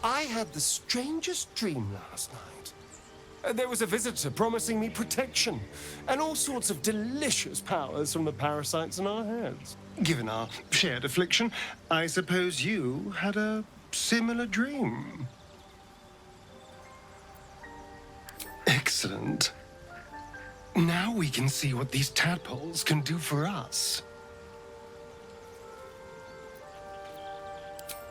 I had the strangest dream last night. There was a visitor promising me protection and all sorts of delicious powers from the parasites in our heads. Given our shared affliction, I suppose you had a similar dream. Excellent. Now we can see what these tadpoles can do for us.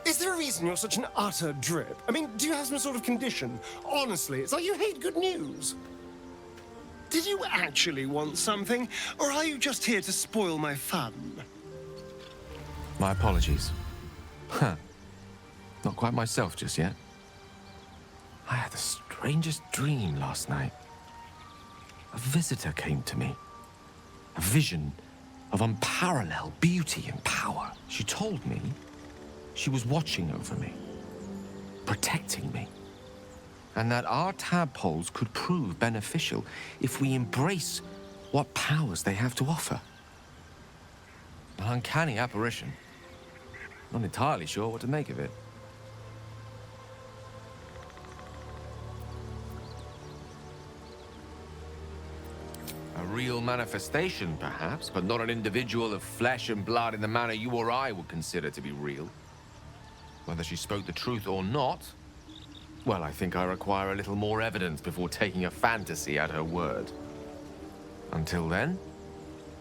Is there a reason you're such an utter drip? I mean, do you have some sort of condition? Honestly, it's like you hate good news. Did you actually want something, or are you just here to spoil my fun? My apologies. Huh. Not quite myself just yet. I had the strangest dream last night. A visitor came to me. A vision of unparalleled beauty and power. She told me she was watching over me, protecting me, and that our tadpoles could prove beneficial if we embrace what powers they have to offer. An uncanny apparition. Not entirely sure what to make of it. A real manifestation, perhaps, but not an individual of flesh and blood in the manner you or I would consider to be real. Whether she spoke the truth or not, well, I think I require a little more evidence before taking a fantasy at her word. Until then,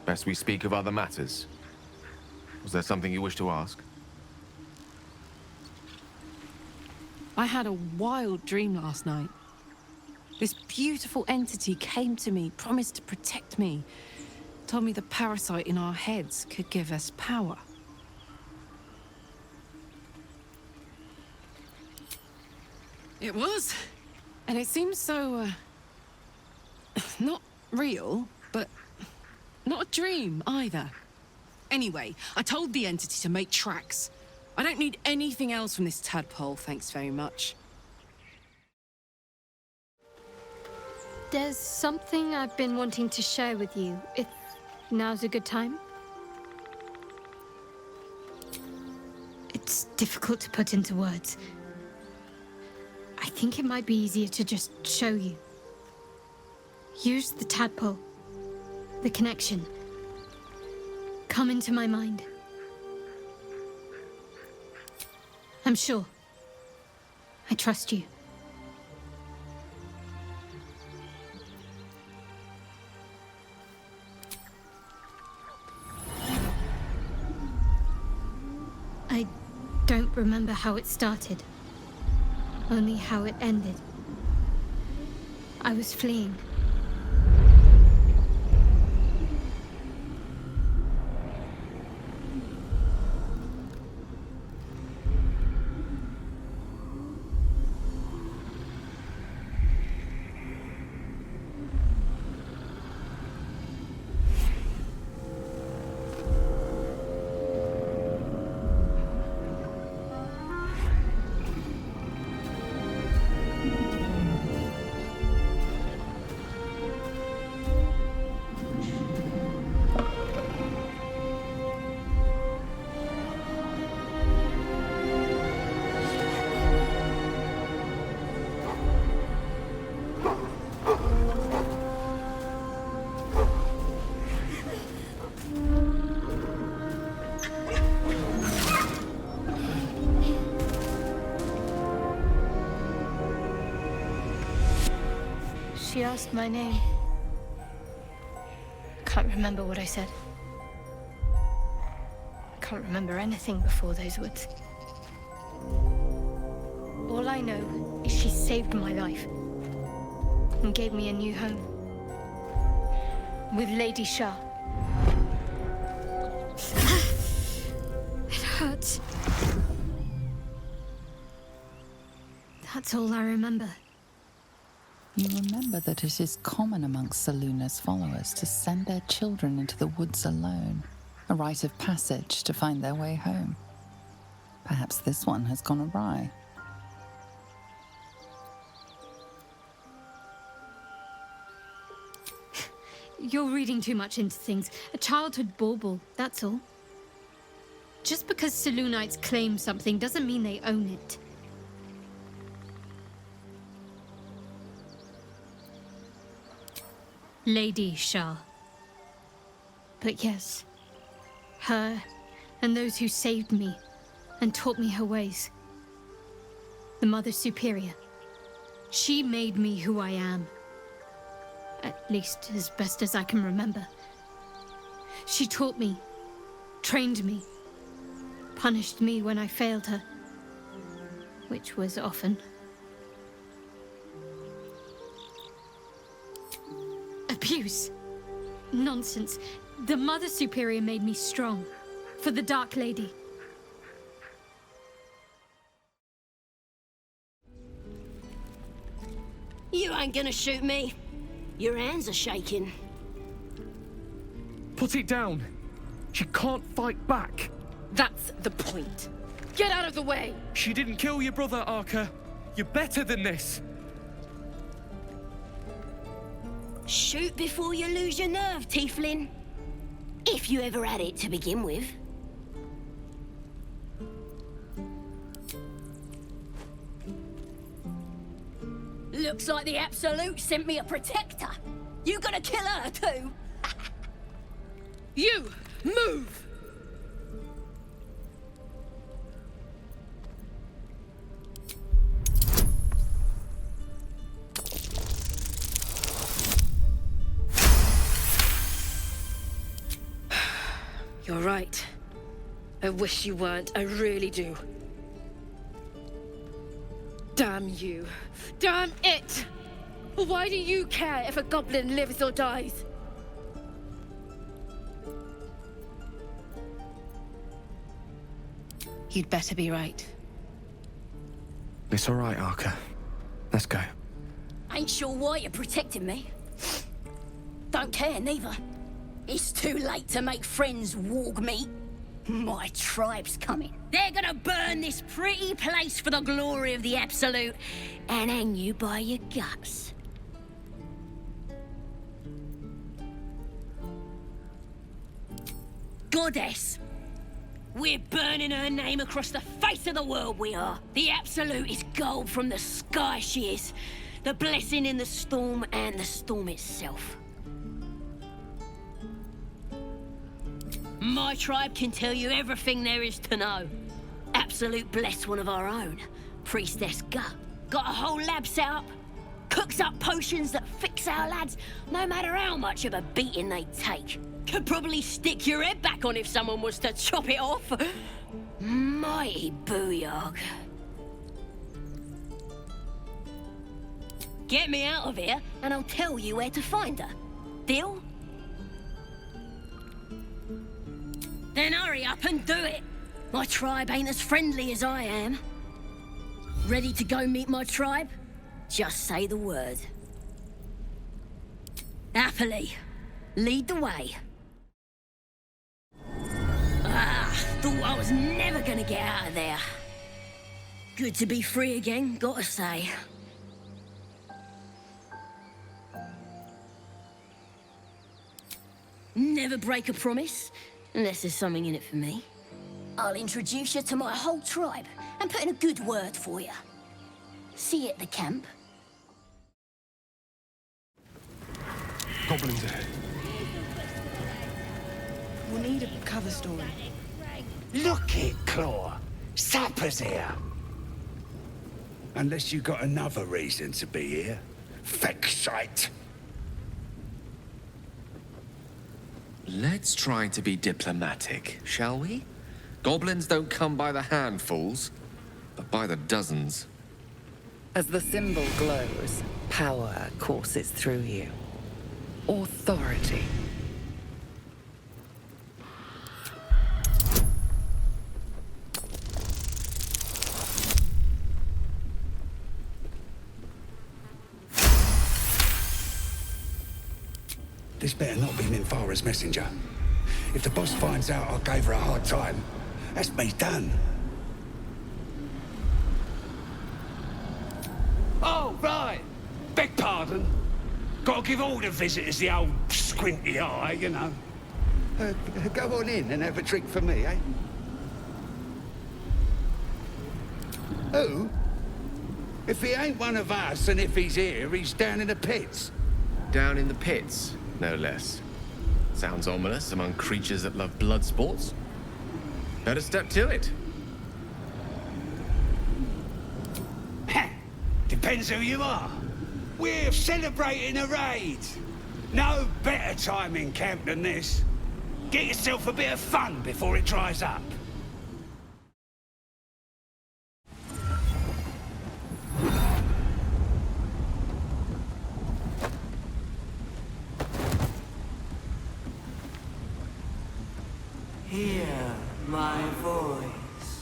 best we speak of other matters. Was there something you wish to ask? I had a wild dream last night. This beautiful entity came to me, promised to protect me, told me the parasite in our heads could give us power. It was. And it seems so, not real, but not a dream either. Anyway, I told the entity to make tracks. I don't need anything else from this tadpole, thanks very much. There's something I've been wanting to share with you, if now's a good time. It's difficult to put into words. I think it might be easier to just show you. Use the tadpole, the connection. Come into my mind. I'm sure. I trust you. I don't remember how it started. Only how it ended. I was fleeing. She asked my name. I can't remember what I said. I can't remember anything before those words. All I know is she saved my life and gave me a new home with Lady Shah. It hurts. That's all I remember. You remember that it is common amongst Selûne's followers to send their children into the woods alone, a rite of passage to find their way home. Perhaps this one has gone awry. You're reading too much into things. A childhood bauble, that's all. Just because Selûnites claim something doesn't mean they own it. Lady Shah. But yes, her and those who saved me and taught me her ways. The Mother Superior. She made me who I am. At least as best as I can remember. She taught me, trained me, punished me when I failed her, which was often. Abuse. Nonsense. The Mother Superior made me strong. For the Dark Lady. You ain't gonna shoot me. Your hands are shaking. Put it down. She can't fight back. That's the point. Get out of the way! She didn't kill your brother, Arca. You're better than this. Shoot before you lose your nerve, Tiefling. If you ever had it to begin with. Looks like the Absolute sent me a protector. You gonna kill her too? You! Move! You're right. I wish you weren't. I really do. Damn you. Damn it! Why do you care if a goblin lives or dies? You'd better be right. It's all right, Arca. Let's go. Ain't sure why you're protecting me. Don't care, neither. It's too late to make friends, warg meat. My tribe's coming. They're gonna burn this pretty place for the glory of the Absolute and hang you by your guts. Goddess! We're burning her name across the face of the world, we are. The Absolute is gold from the sky, she is. The blessing in the storm and the storm itself. My tribe can tell you everything there is to know. Absolute blessed one of our own, Priestess Gut. Got a whole lab set up. Cooks up potions that fix our lads, no matter how much of a beating they take. Could probably stick your head back on if someone was to chop it off. Mighty booyog. Get me out of here, and I'll tell you where to find her. Deal? Then hurry up and do it. My tribe ain't as friendly as I am. Ready to go meet my tribe? Just say the word. Happily. Lead the way. Thought I was never gonna get out of there. Good to be free again, gotta say. Never break a promise, unless there's something in it for me. I'll introduce you to my whole tribe and put in a good word for you. See you at the camp. Goblins ahead. We'll need a cover story. Look it, Claw. Sapper's here. Unless you got another reason to be here. Fexite. Let's try to be diplomatic, shall we? Goblins don't come by the handfuls, but by the dozens. As the symbol glows, power courses through you. Authority. This better not be Minthara's messenger. If the boss finds out I gave her a hard time, that's me done. Oh, right. Beg pardon. Gotta give all the visitors the old squinty eye, you know. Go on in and have a drink for me, eh? Who? If he ain't one of us and if he's here, he's down in the pits. Down in the pits, no less. Sounds ominous among creatures that love blood sports. Better step to it. Depends who you are. We're celebrating a raid. No better time in camp than this. Get yourself a bit of fun before it dries up. Hear my voice.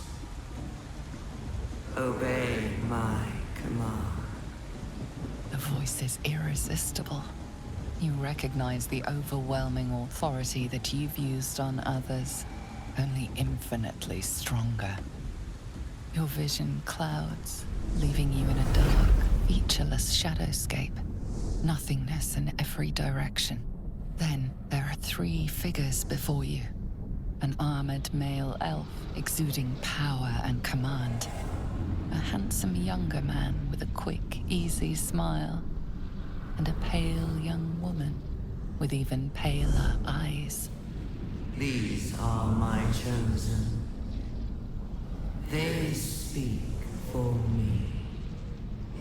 Obey my command. The voice is irresistible. You recognize the overwhelming authority that you've used on others, only infinitely stronger. Your vision clouds, leaving you in a dark, featureless shadowscape. Nothingness in every direction. Then there are 3 figures before you. An armored male elf exuding power and command. A handsome younger man with a quick, easy smile. And a pale young woman with even paler eyes. These are my chosen. They speak for me.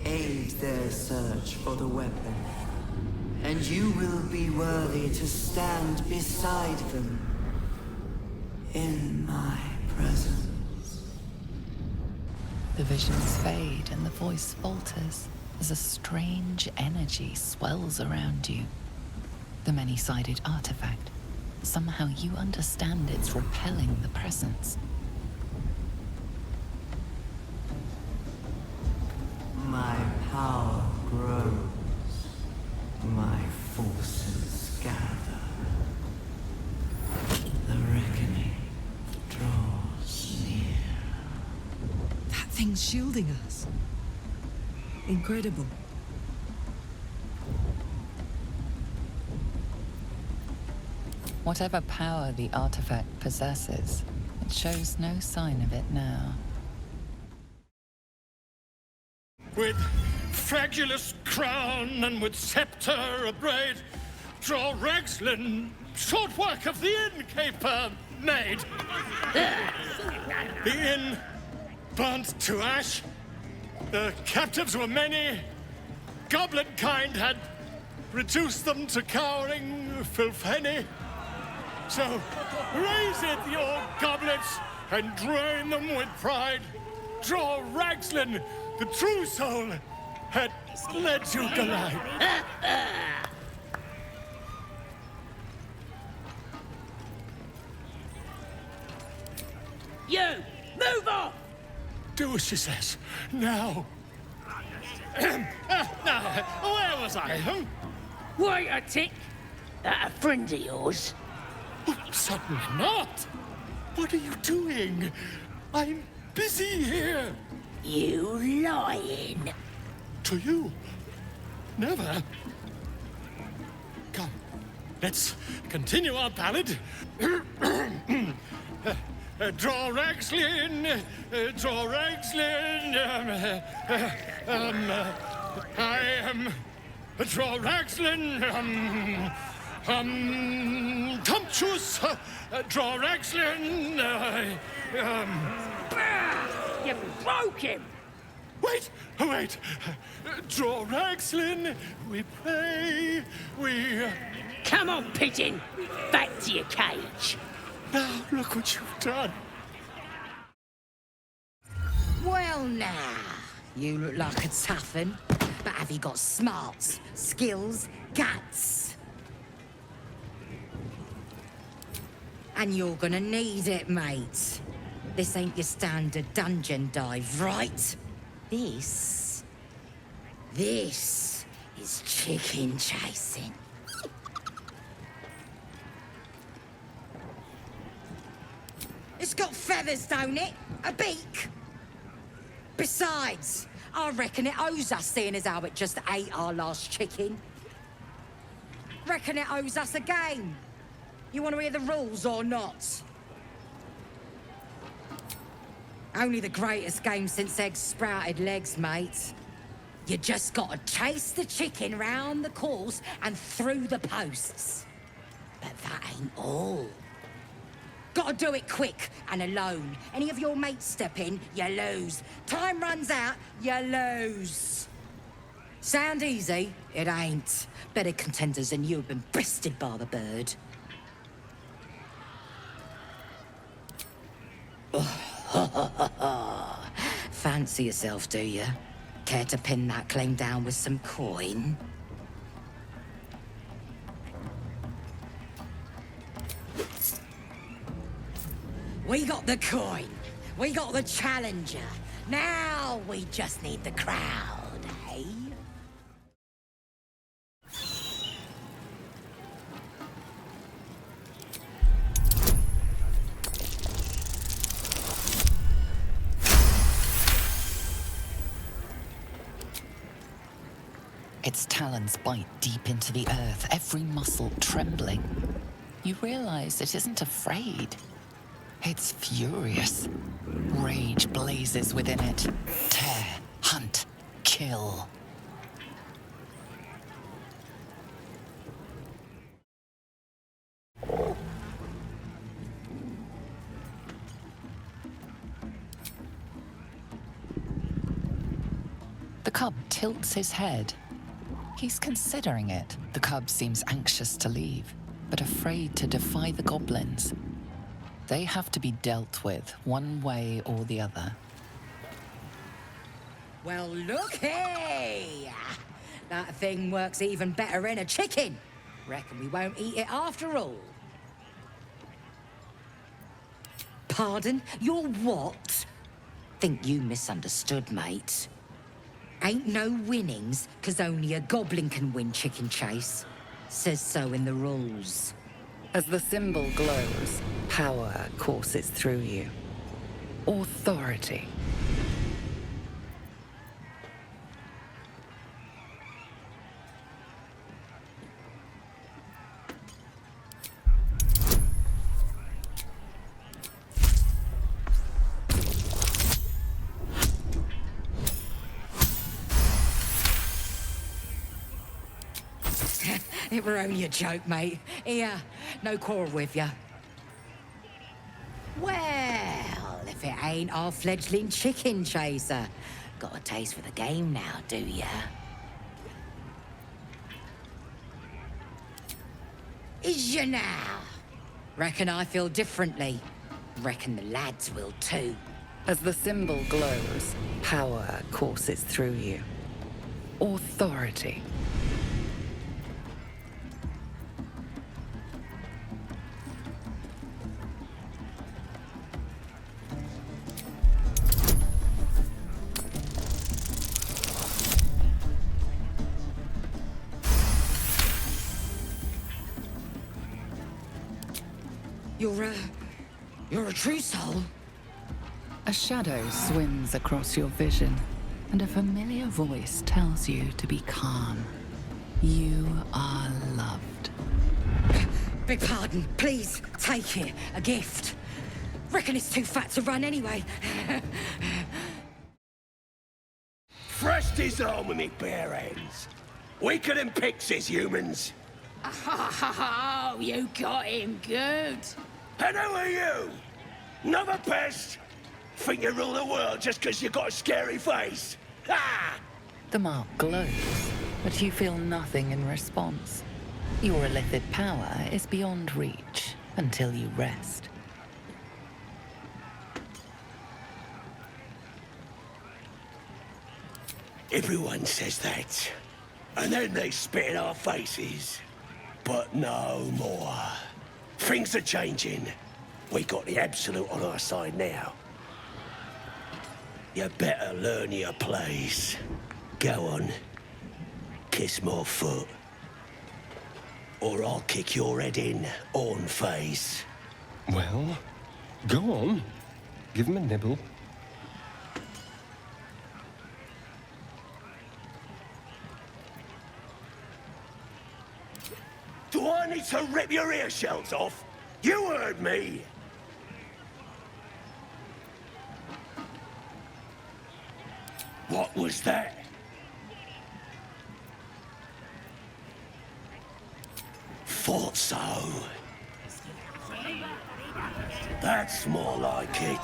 Aid their search for the weapon, and you will be worthy to stand beside them in my presence. The visions fade and the voice falters as a strange energy swells around you. The many-sided artifact. Somehow you understand it's repelling the presence. My power grows. My forces gather. The reckoning draws near. That thing's shielding us. Incredible. Whatever power the artifact possesses, it shows no sign of it now. With fragulous crown and with scepter abraid, Dror Ragzlin, short work of the innkeeper made. The inn burnt to ash. The captives were many. Goblin kind had reduced them to cowering filfenny. So raise it, your goblets, and drain them with pride. Dror Ragzlin, the true soul, had led you glide. You! Move off! Do as she says. Now. Now, where was I? Wait a tick! That a friend of yours? Certainly not. What are you doing? I'm busy here. You lying. To you? Never. Come, let's continue our ballad. Dror Ragzlin, Dror Ragzlin, I am Dror Ragzlin, Tumptuous, Dror Ragzlin, You broke him! Wait! Dror Ragzlin, we pray, we... Come on, pigeon! Back to your cage! Now, look what you've done. Well now, you look like a tough un, but have you got smarts, skills, guts? And you're gonna need it, mate. This ain't your standard dungeon dive, right? This is chicken chasing. It's got feathers, don't it? A beak? Besides, I reckon it owes us, seeing as how it just ate our last chicken. Reckon it owes us a game. You want to hear the rules or not? Only the greatest game since eggs sprouted legs, mate. You just gotta chase the chicken round the course and through the posts. But that ain't all. Gotta do it quick and alone. Any of your mates step in, you lose. Time runs out, you lose. Sound easy? It ain't. Better contenders than you have been breasted by the bird. Fancy yourself, do you? Care to pin that claim down with some coin? We got the coin. We got the challenger. Now we just need the crowd, eh? Its talons bite deep into the earth, every muscle trembling. You realize it isn't afraid. It's furious. Rage blazes within it. Tear, hunt, kill. The cub tilts his head. He's considering it. The cub seems anxious to leave, but afraid to defy the goblins. They have to be dealt with one way or the other. Well, looky! That thing works even better in a chicken. Reckon we won't eat it after all. Pardon? You're what? Think you misunderstood, mate. Ain't no winnings, 'cause only a goblin can win chicken chase. Says so in the rules. As the symbol glows, power courses through you. Authority. It were only a joke, mate. Here, no quarrel with ya. Well, if it ain't our fledgling chicken chaser. Got a taste for the game now, do ya? Is ya now? Reckon I feel differently. Reckon the lads will too. As the symbol glows, power courses through you. Authority. You're a true soul. A shadow swims across your vision, and a familiar voice tells you to be calm. You are loved. Beg pardon, please, take it. A gift. Reckon it's too fat to run anyway. Fresh disarm with me bare hands. Weaker than pixies, humans. Oh, you got him good. And who are you? Another pest? Think you rule the world just 'cause you got a scary face? Ha! The mark glows, but you feel nothing in response. Your illithid power is beyond reach until you rest. Everyone says that. And then they spit in our faces. But no more. Things are changing. We got the absolute on our side now. You better learn your place. Go on. Kiss my foot. Or I'll kick your head in, on face. Well, go on. Give him a nibble. Do I need to rip your ear shells off? You heard me! What was that? thought so. That's more like it.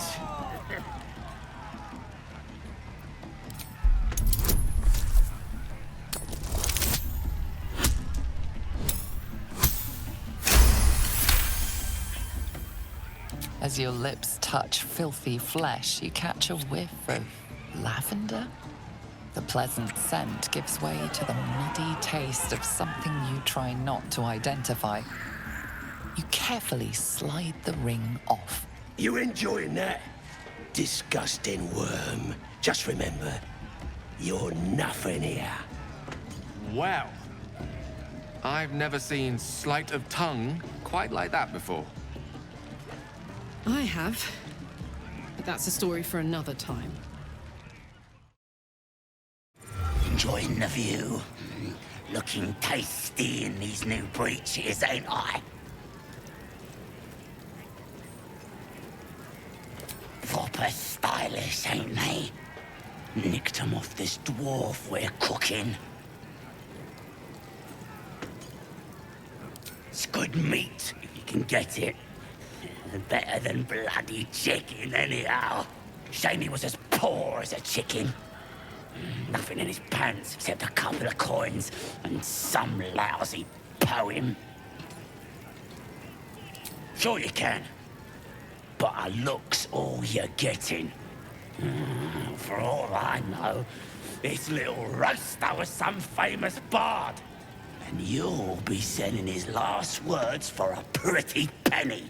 As your lips touch filthy flesh, you catch a whiff of lavender. The pleasant scent gives way to the muddy taste of something you try not to identify. You carefully slide the ring off. You enjoying that? Disgusting worm. Just remember, you're nothing here. Well, I've never seen sleight of tongue quite like that before. I have. But that's a story for another time. Enjoying the view. Looking tasty in these new breeches, ain't I? Proper stylish, ain't they? Nicked 'em off this dwarf we're cooking. It's good meat, if you can get it. Better than bloody chicken, anyhow. Shame he was as poor as a chicken. Nothing in his pants except a couple of coins and some lousy poem. Sure you can. But a look's all you're getting. For all I know, this little roaster was some famous bard. And you'll be sending his last words for a pretty penny.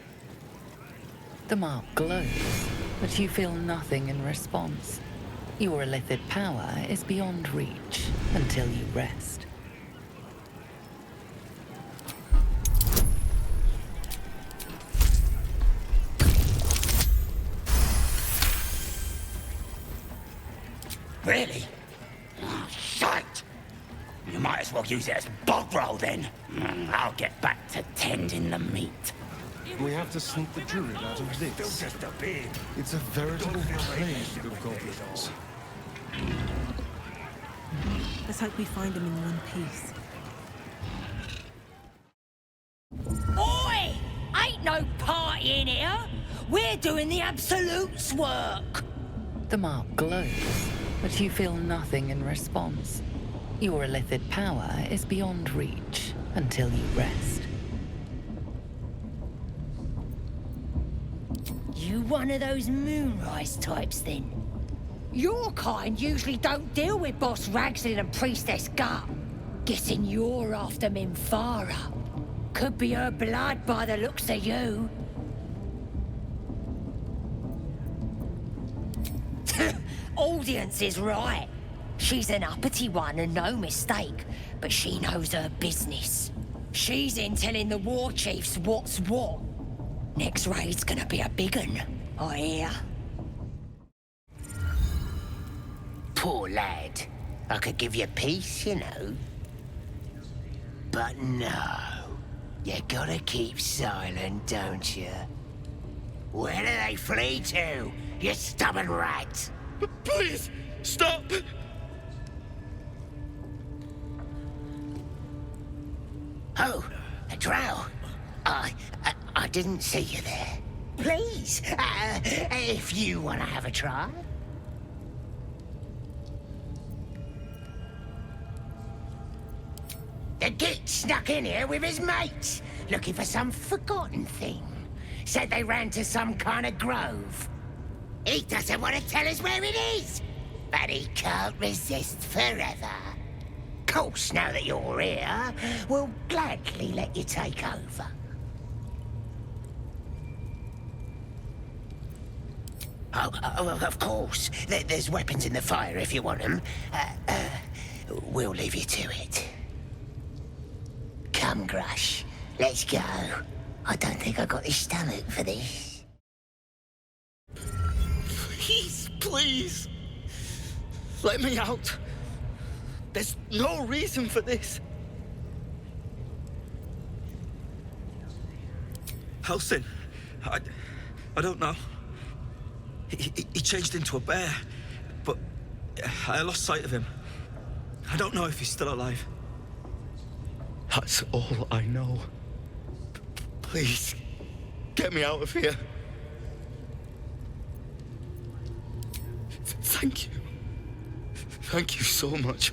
The mark glows, but you feel nothing in response. Your illithid power is beyond reach until you rest. Really? Oh, shite! You might as well use it as bog roll then. I'll get back to tending the meat. We have to sneak the druid out of this. Still just a bit. It's a veritable plague of goblins. Let's hope we find them in one piece. Oi! Ain't no party in here. We're doing the Absolute's work. The mark glows, but you feel nothing in response. Your illithid power is beyond reach until you rest. You one of those moonrise types, then? Your kind usually don't deal with Boss Ragzlin and Priestess Gut. Guessing you're after Minthara. Could be her blood by the looks of you. Audience is right. She's an uppity one and no mistake, but she knows her business. She's in telling the war chiefs what's what. Next raid's gonna be a big un, I hear. Poor lad. I could give you peace, you know. But no. You gotta keep silent, don't you? Where do they flee to, you stubborn rat? Please, stop! Oh, a drow. I didn't see you there. Please, if you want to have a try. The git snuck in here with his mates, looking for some forgotten thing. Said they ran to some kind of grove. He doesn't want to tell us where it is, but he can't resist forever. Course, now that you're here, we'll gladly let you take over. Oh, of course. There's weapons in the fire if you want them. We'll leave you to it. Come, Grush. Let's go. I don't think I got the stomach for this. Please, please. Let me out. There's no reason for this. Halsin, I don't know. He changed into a bear, but I lost sight of him. I don't know if he's still alive. That's all I know. Please, get me out of here. Thank you. Thank you so much.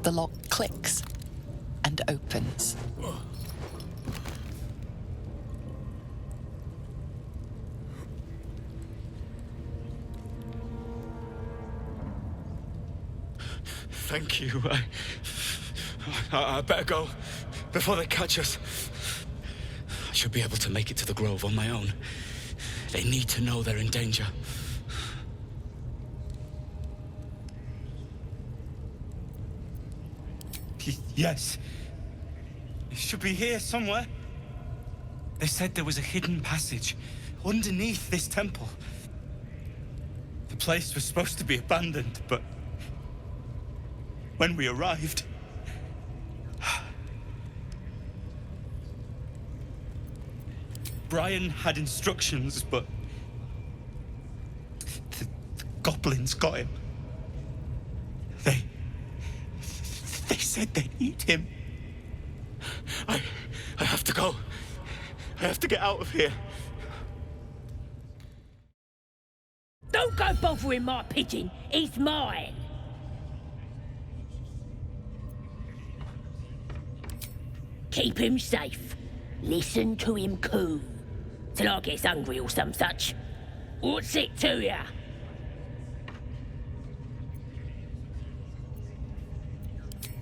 The lock clicks and opens. Thank you. I better go before they catch us. I should be able to make it to the grove on my own. They need to know they're in danger. Yes. It should be here somewhere. They said there was a hidden passage underneath this temple. The place was supposed to be abandoned, but when we arrived, Brian had instructions, but the goblins got him. They said they'd eat him. I have to go. I have to get out of here. Don't go bothering my pigeon. He's mine. Keep him safe. Listen to him coo. Till I gets hungry or some such. What's it to ya?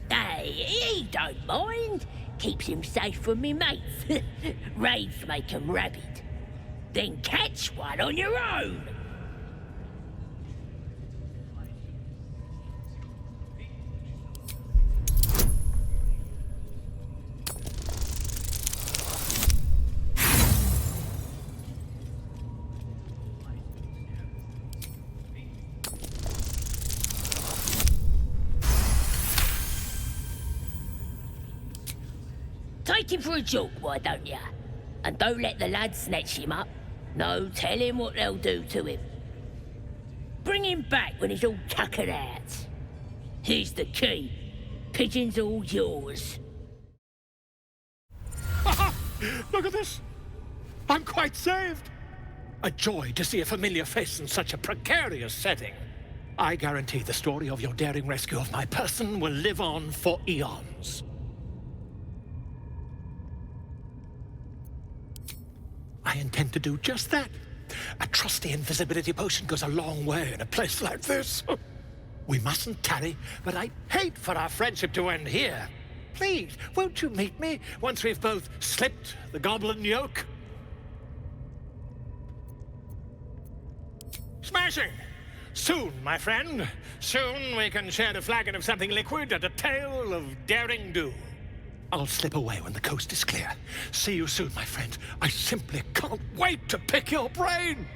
Hey, he don't mind. Keeps him safe from me mates. Raids make 'em rabid. Then catch one on your own. Take him for a joke, why don't ya? And don't let the lads snatch him up. No, tell him what they'll do to him. Bring him back when he's all tuckered out. Here's the key. Pigeon's all yours. Look at this! I'm quite saved! A joy to see a familiar face in such a precarious setting. I guarantee the story of your daring rescue of my person will live on for eons. I intend to do just that. A trusty invisibility potion goes a long way in a place like this. We mustn't tarry, but I'd hate for our friendship to end here. Please, won't you meet me once we've both slipped the goblin yoke? Smashing! Soon, my friend. Soon we can share a flagon of something liquid and a tale of daring do. I'll slip away when the coast is clear. See you soon, my friend. I simply can't wait to pick your brain!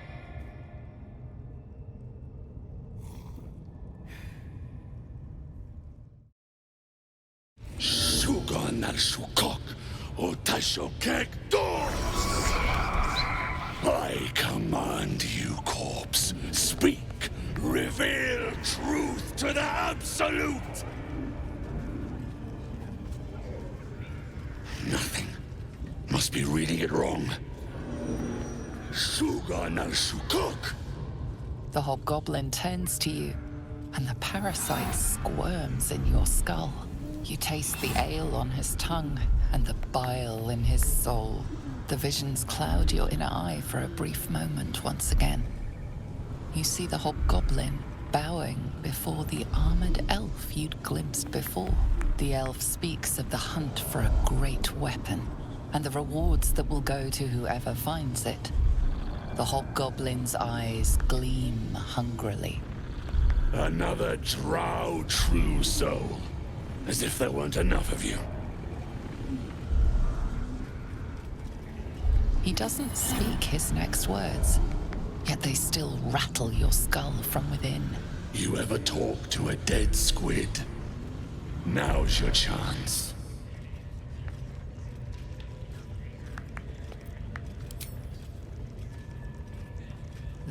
Sugan al Sukok, Otashokek Doors! I command you, corpse. Speak. Reveal truth to the absolute! Nothing. Must be reading it wrong. Sugan al Sukok. The hobgoblin turns to you, and the parasite squirms in your skull. You taste the ale on his tongue and the bile in his soul. The visions cloud your inner eye for a brief moment once again. You see the hobgoblin bowing before the armored elf you'd glimpsed before. The elf speaks of the hunt for a great weapon and the rewards that will go to whoever finds it. The hobgoblin's eyes gleam hungrily. Another drow true soul. As if there weren't enough of you. He doesn't speak his next words, yet they still rattle your skull from within. You ever talk to a dead squid? Now's your chance.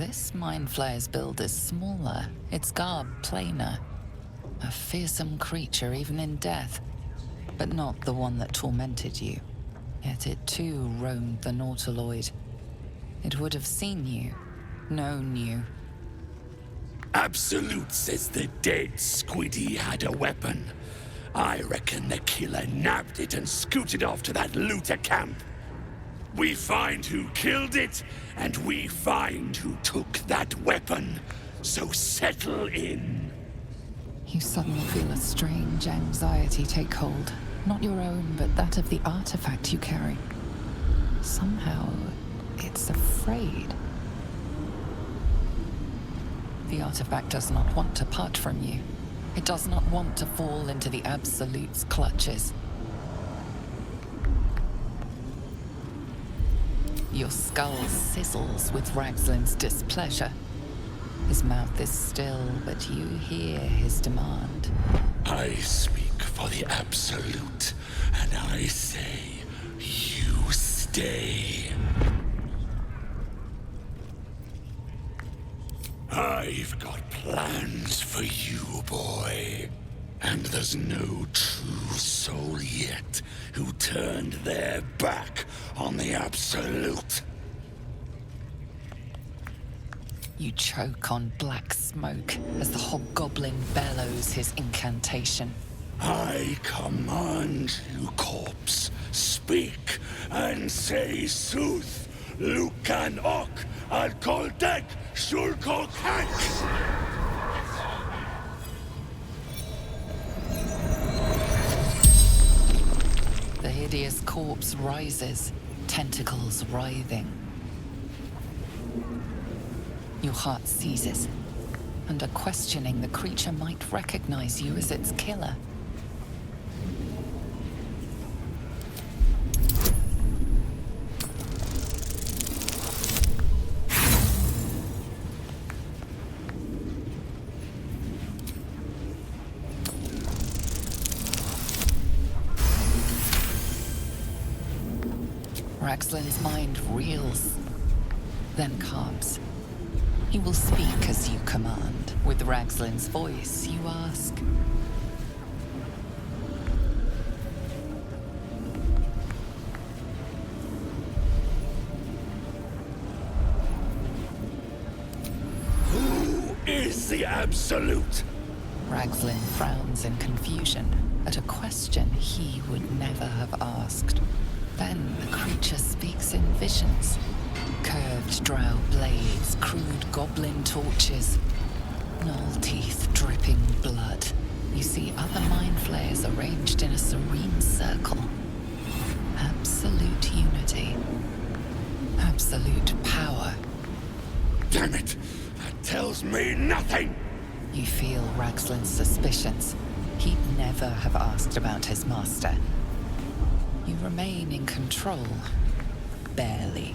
This Mind Flayer's build is smaller, its garb plainer. A fearsome creature even in death, but not the one that tormented you. Yet it too roamed the Nautiloid. It would have seen you, known you. Absolute says the dead Squiddy had a weapon. I reckon the killer nabbed it and scooted off to that looter camp. We find who killed it, and we find who took that weapon. So settle in. You suddenly feel a strange anxiety take hold. Not your own, but that of the artifact you carry. Somehow, it's afraid. The artifact does not want to part from you. It does not want to fall into the Absolute's clutches. Your skull sizzles with Ragzlin's displeasure. His mouth is still, but you hear his demand. I speak for the Absolute, and I say, you stay. I've got plans for you, boy. And there's no true soul yet who turned their back on the Absolute. You choke on black smoke as the Hobgoblin bellows his incantation. I command you, corpse. Speak and say sooth. Lucan ok al koldek shulkok hank. The hideous corpse rises, tentacles writhing. Your heart seizes. Under questioning, the creature might recognize you as its killer. Ragzlin's mind reels, then calms. He will speak as you command. With Ragzlin's voice, you ask. Who is the Absolute? Ragzlin frowns in confusion at a question he would never have asked. Then the creature speaks in visions. Curved drow blades, crude goblin torches, gnoll teeth dripping blood. You see other Mind Flayers arranged in a serene circle. Absolute unity. Absolute power. Damn it! That tells me nothing! You feel Ragzlin's suspicions. He'd never have asked about his master. You remain in control. Barely.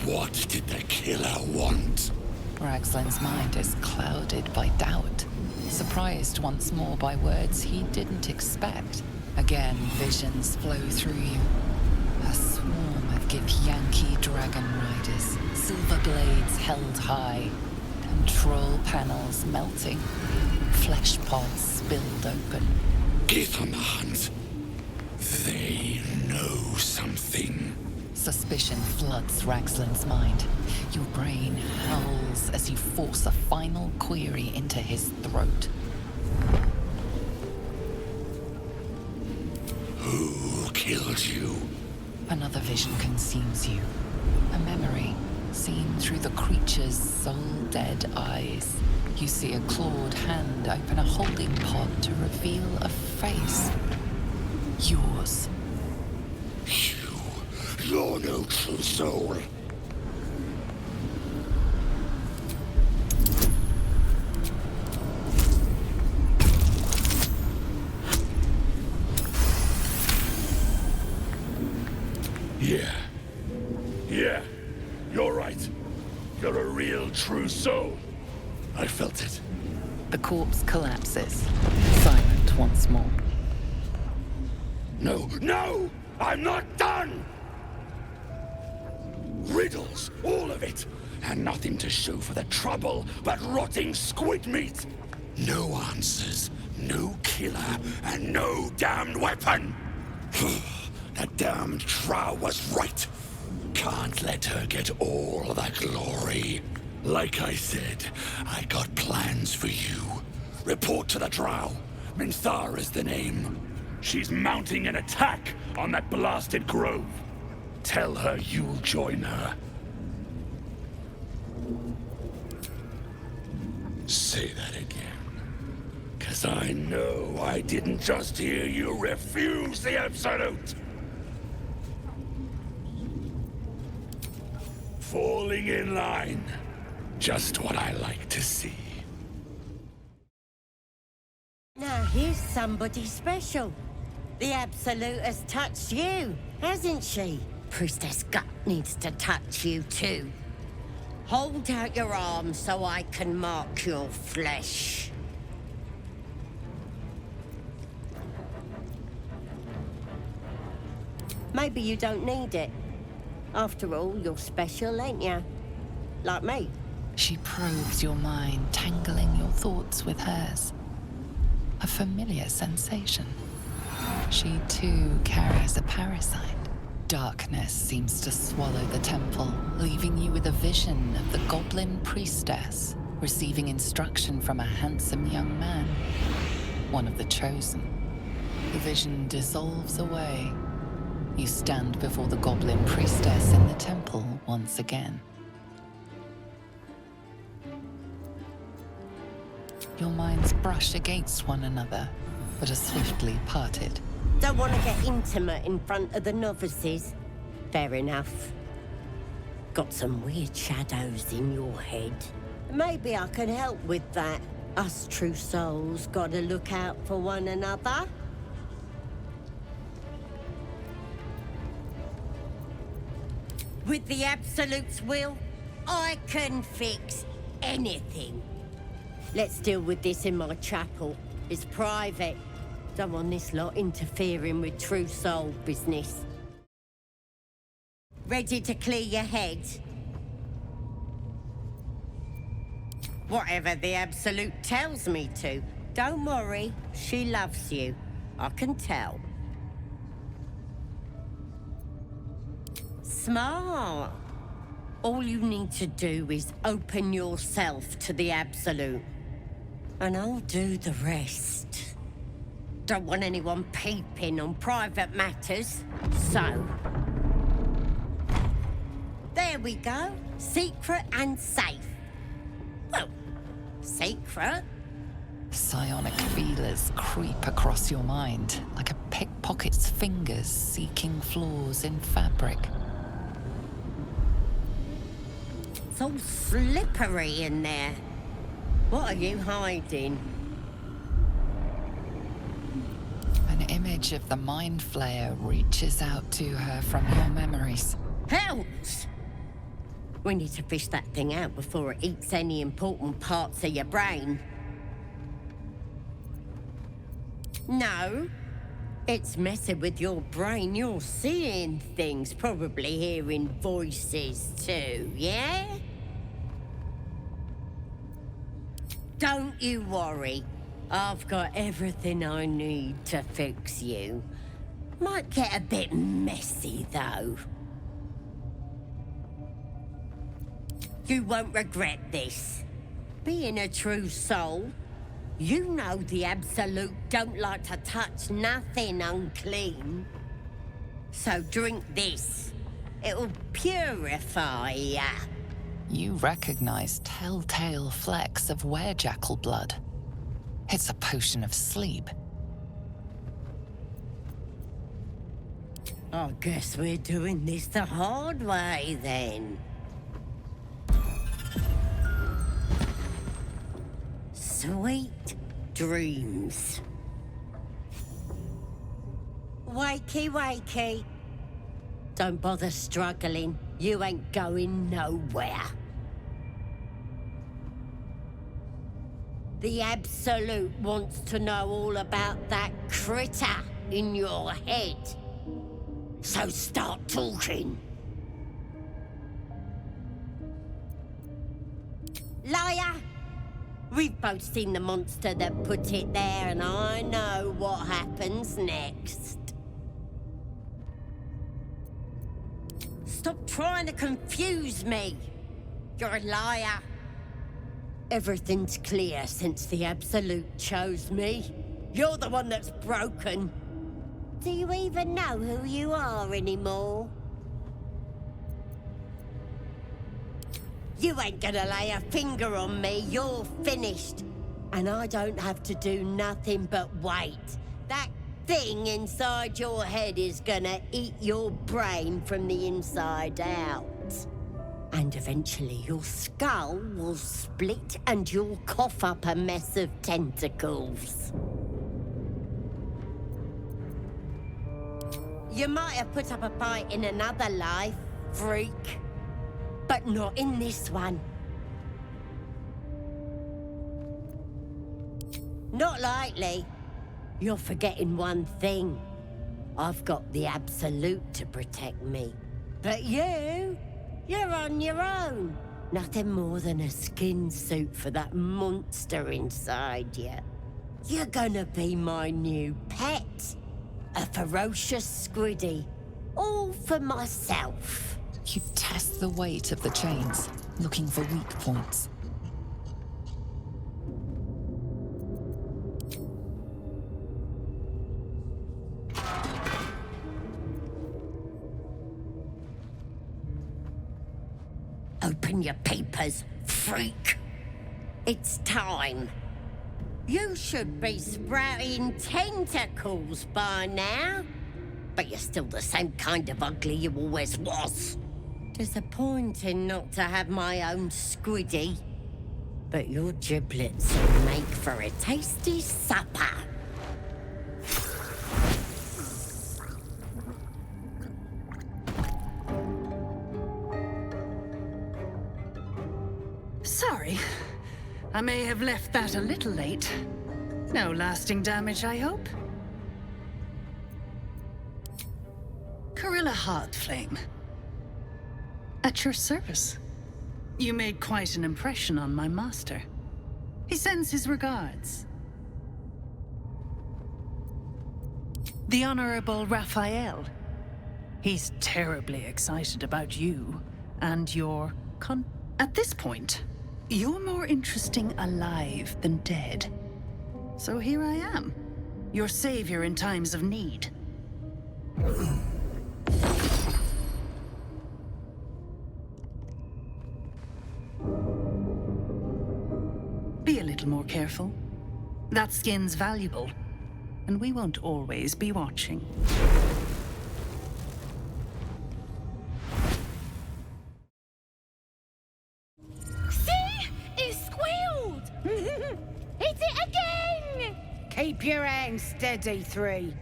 What did the killer want? Ragzlin's mind is clouded by doubt, surprised once more by words he didn't expect. Again, visions flow through you. A swarm of Githyanki dragon riders, silver blades held high, control panels melting, flesh pods spilled open. Get on the hunt. They know something. Suspicion floods Ragzlin's mind. Your brain howls as you force a final query into his throat. Who killed you? Another vision consumes you. A memory seen through the creature's soul-dead eyes. You see a clawed hand open a holding pod to reveal a face. Yours. You're no true soul. Yeah, you're right. You're a real true soul. I felt it. The corpse collapses, silent once more. No, no! I'm not done! Riddles, all of it, and nothing to show for the trouble but rotting squid meat. No answers, no killer, and no damned weapon. That damned Drow was right. Can't let her get all the glory. Like I said, I got plans for you. Report to the Drow. Minthara is the name. She's mounting an attack on that blasted grove. Tell her you'll join her. Say that again. 'Cause I know I didn't just hear you refuse the Absolute. Falling in line. Just what I like to see. Now here's somebody special. The Absolute has touched you, hasn't she? Priestess Gut needs to touch you too. Hold out your arms so I can mark your flesh. Maybe you don't need it. After all, you're special, ain't you? Like me. She probes your mind, tangling your thoughts with hers. A familiar sensation. She too carries a parasite. Darkness seems to swallow the temple, leaving you with a vision of the Goblin Priestess receiving instruction from a handsome young man, one of the chosen. The vision dissolves away. You stand before the Goblin Priestess in the temple once again. Your minds brush against one another, but are swiftly parted. Don't want to get intimate in front of the novices. Fair enough. Got some weird shadows in your head. Maybe I can help with that. Us true souls gotta look out for one another. With the Absolute's will, I can fix anything. Let's deal with this in my chapel. It's private. Don't want this lot interfering with true soul business. Ready to clear your head? Whatever the Absolute tells me to. Don't worry, she loves you. I can tell. Smart. All you need to do is open yourself to the Absolute. And I'll do the rest. Don't want anyone peeping on private matters, so... There we go. Secret and safe. Well, secret. Psionic feelers creep across your mind, like a pickpocket's fingers seeking flaws in fabric. It's all slippery in there. What are you hiding? An image of the Mind Flayer reaches out to her from your memories. Helps! We need to fish that thing out before it eats any important parts of your brain. No. It's messing with your brain. You're seeing things, probably hearing voices too, yeah? Don't you worry. I've got everything I need to fix you. Might get a bit messy, though. You won't regret this. Being a true soul, you know the Absolute don't like to touch nothing unclean. So drink this. It'll purify ya. You recognize telltale flecks of werejackal blood. It's a potion of sleep. I guess we're doing this the hard way, then. Sweet dreams. Wakey, wakey. Don't bother struggling. You ain't going nowhere. The Absolute wants to know all about that critter in your head. So start talking. Liar! We've both seen the monster that put it there, and I know what happens next. Stop trying to confuse me. You're a liar. Everything's clear since the Absolute chose me. You're the one that's broken. Do you even know who you are anymore? You ain't gonna lay a finger on me. You're finished. And I don't have to do nothing but wait. That thing inside your head is gonna eat your brain from the inside out. And eventually your skull will split and you'll cough up a mess of tentacles. You might have put up a fight in another life, freak. But not in this one. Not likely. You're forgetting one thing. I've got the Absolute to protect me. But you're on your own. Nothing more than a skin suit for that monster inside you. You're gonna be my new pet. A ferocious squiddy. All for myself. You test the weight of the chains, looking for weak points. Open your papers, freak. It's time. You should be sprouting tentacles by now. But you're still the same kind of ugly you always was. Disappointing not to have my own squiddy. But your giblets will make for a tasty supper. Sorry. I may have left that a little late. No lasting damage, I hope? Gorilla Heartflame. At your service. You made quite an impression on my master. He sends his regards. The Honorable Raphael. He's terribly excited about you and your At this point, you're more interesting alive than dead. So here I am, your savior in times of need. Be a little more careful. That skin's valuable, and we won't always be watching. See? It squealed! Hit it again! Keep your hands steady, 3.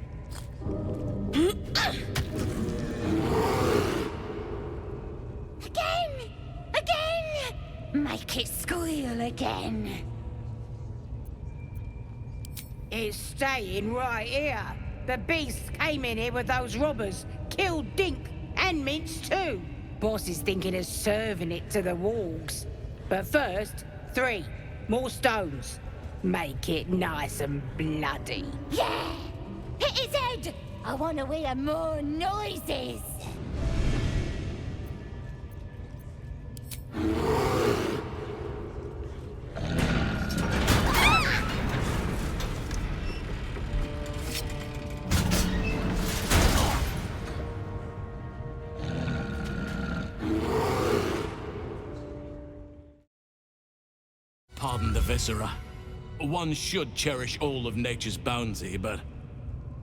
Again! Again! Make it squeal again. It's staying right here. The beast came in here with those robbers, killed Dink and Mince too. Boss is thinking of serving it to the wargs. But first, 3 more stones. Make it nice and bloody. Yeah! Hit his head! I want to hear more noises! Pardon the viscera. One should cherish all of nature's bounty, but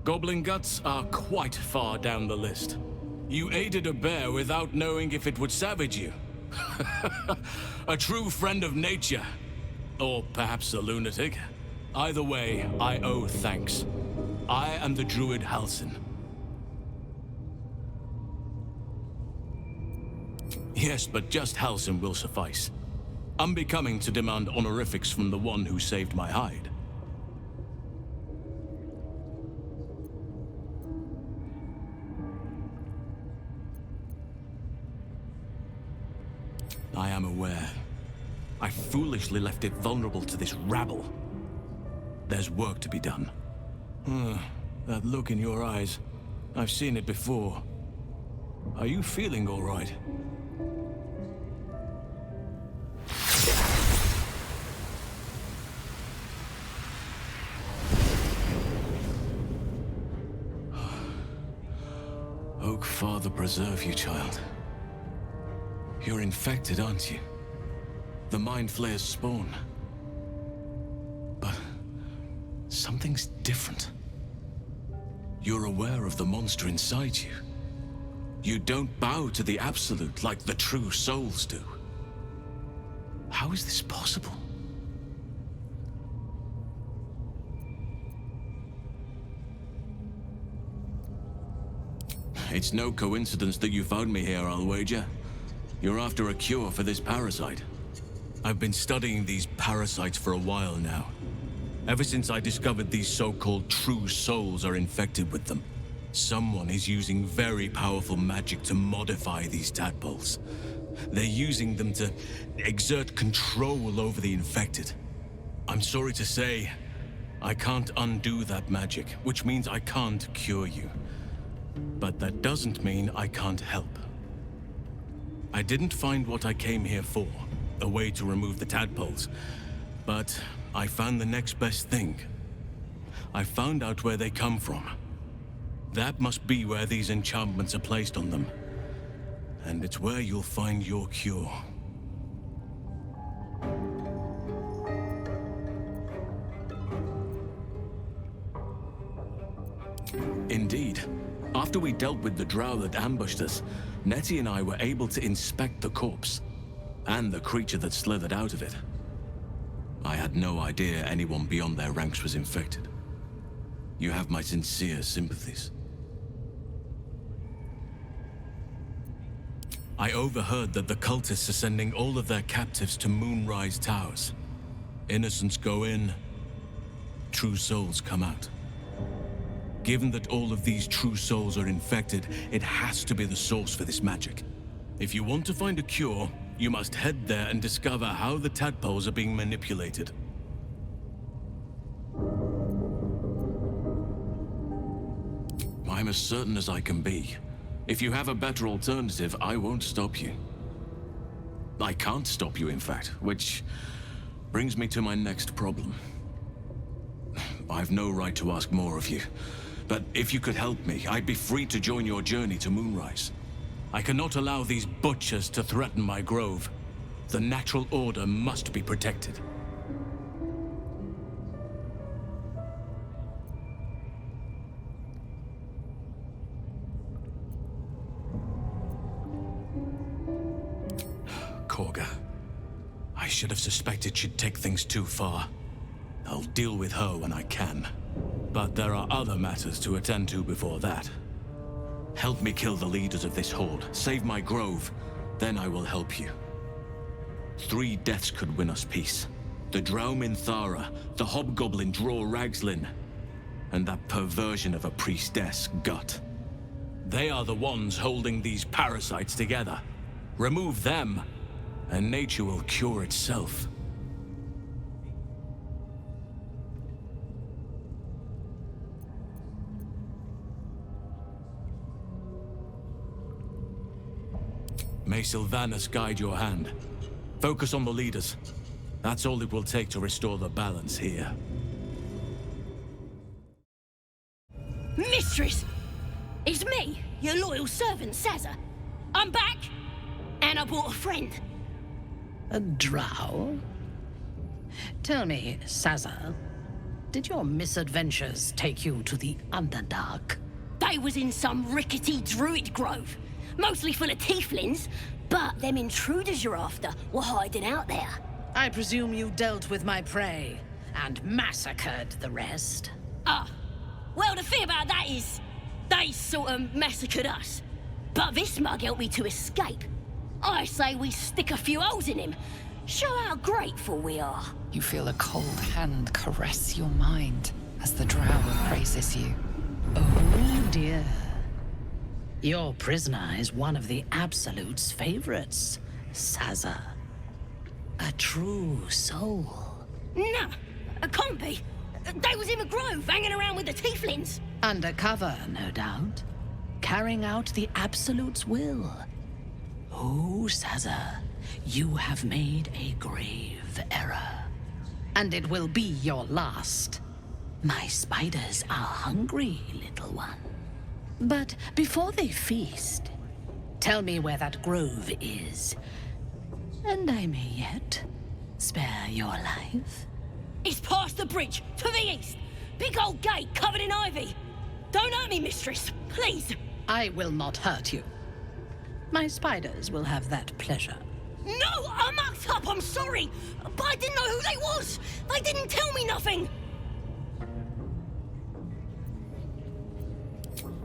goblin guts are quite far down the list. You aided a bear without knowing if it would savage you. A true friend of nature. Or perhaps a lunatic. Either way, I owe thanks. I am the druid Halsin. Yes, but just Halsin will suffice. Unbecoming to demand honorifics from the one who saved my hide. I am aware. I foolishly left it vulnerable to this rabble. There's work to be done. That look in your eyes, I've seen it before. Are you feeling all right? Oak Father preserve you, child. You're infected, aren't you? The Mind Flayer's spawn. But something's different. You're aware of the monster inside you. You don't bow to the Absolute like the true souls do. How is this possible? It's no coincidence that you found me here, I'll wager. You're after a cure for this parasite. I've been studying these parasites for a while now. Ever since I discovered these so-called true souls are infected with them. Someone is using very powerful magic to modify these tadpoles. They're using them to exert control over the infected. I'm sorry to say, I can't undo that magic, which means I can't cure you. But that doesn't mean I can't help. I didn't find what I came here for, a way to remove the tadpoles, but I found the next best thing. I found out where they come from. That must be where these enchantments are placed on them. And it's where you'll find your cure. Indeed. After we dealt with the drow that ambushed us, Nettie and I were able to inspect the corpse, and the creature that slithered out of it. I had no idea anyone beyond their ranks was infected. You have my sincere sympathies. I overheard that the cultists are sending all of their captives to Moonrise Towers. Innocents go in, true souls come out. Given that all of these true souls are infected, it has to be the source for this magic. If you want to find a cure, you must head there and discover how the tadpoles are being manipulated. I'm as certain as I can be. If you have a better alternative, I won't stop you. I can't stop you, in fact, which brings me to my next problem. I've no right to ask more of you, but if you could help me, I'd be free to join your journey to Moonrise. I cannot allow these butchers to threaten my grove. The natural order must be protected. Korga. I should have suspected she'd take things too far. I'll deal with her when I can. But there are other matters to attend to before that. Help me kill the leaders of this horde, save my grove, then I will help you. 3 deaths could win us peace. The drow Minthara, the hobgoblin Dror Ragzlin, and that perversion of a Priestess Gut. They are the ones holding these parasites together. Remove them, and nature will cure itself. May Sylvanas guide your hand. Focus on the leaders. That's all it will take to restore the balance here. Mistress! It's me, your loyal servant, Sazza. I'm back, and I brought a friend. A drow? Tell me, Sazza, did your misadventures take you to the Underdark? They was in some rickety druid grove, mostly full of tieflings, but them intruders you're after were hiding out there. I presume you dealt with my prey and massacred the rest? Well, the thing about that is, they sort of massacred us. But this mug helped me to escape. I say we stick a few holes in him. Show how grateful we are. You feel a cold hand caress your mind as the drow embraces you. Oh dear. Your prisoner is one of the Absolute's favorites. Sazza. A true soul. Nah, a can't be. They was in the grove, hanging around with the Tieflings. Undercover, no doubt. Carrying out the Absolute's will. Oh, Sazza, you have made a grave error. And it will be your last. My spiders are hungry, little one. But before they feast, tell me where that grove is. And I may yet spare your life. It's past the bridge, to the east. Big old gate covered in ivy. Don't hurt me, mistress, please. I will not hurt you. My spiders will have that pleasure. No, I mucked up, I'm sorry. But I didn't know who they was. They didn't tell me nothing.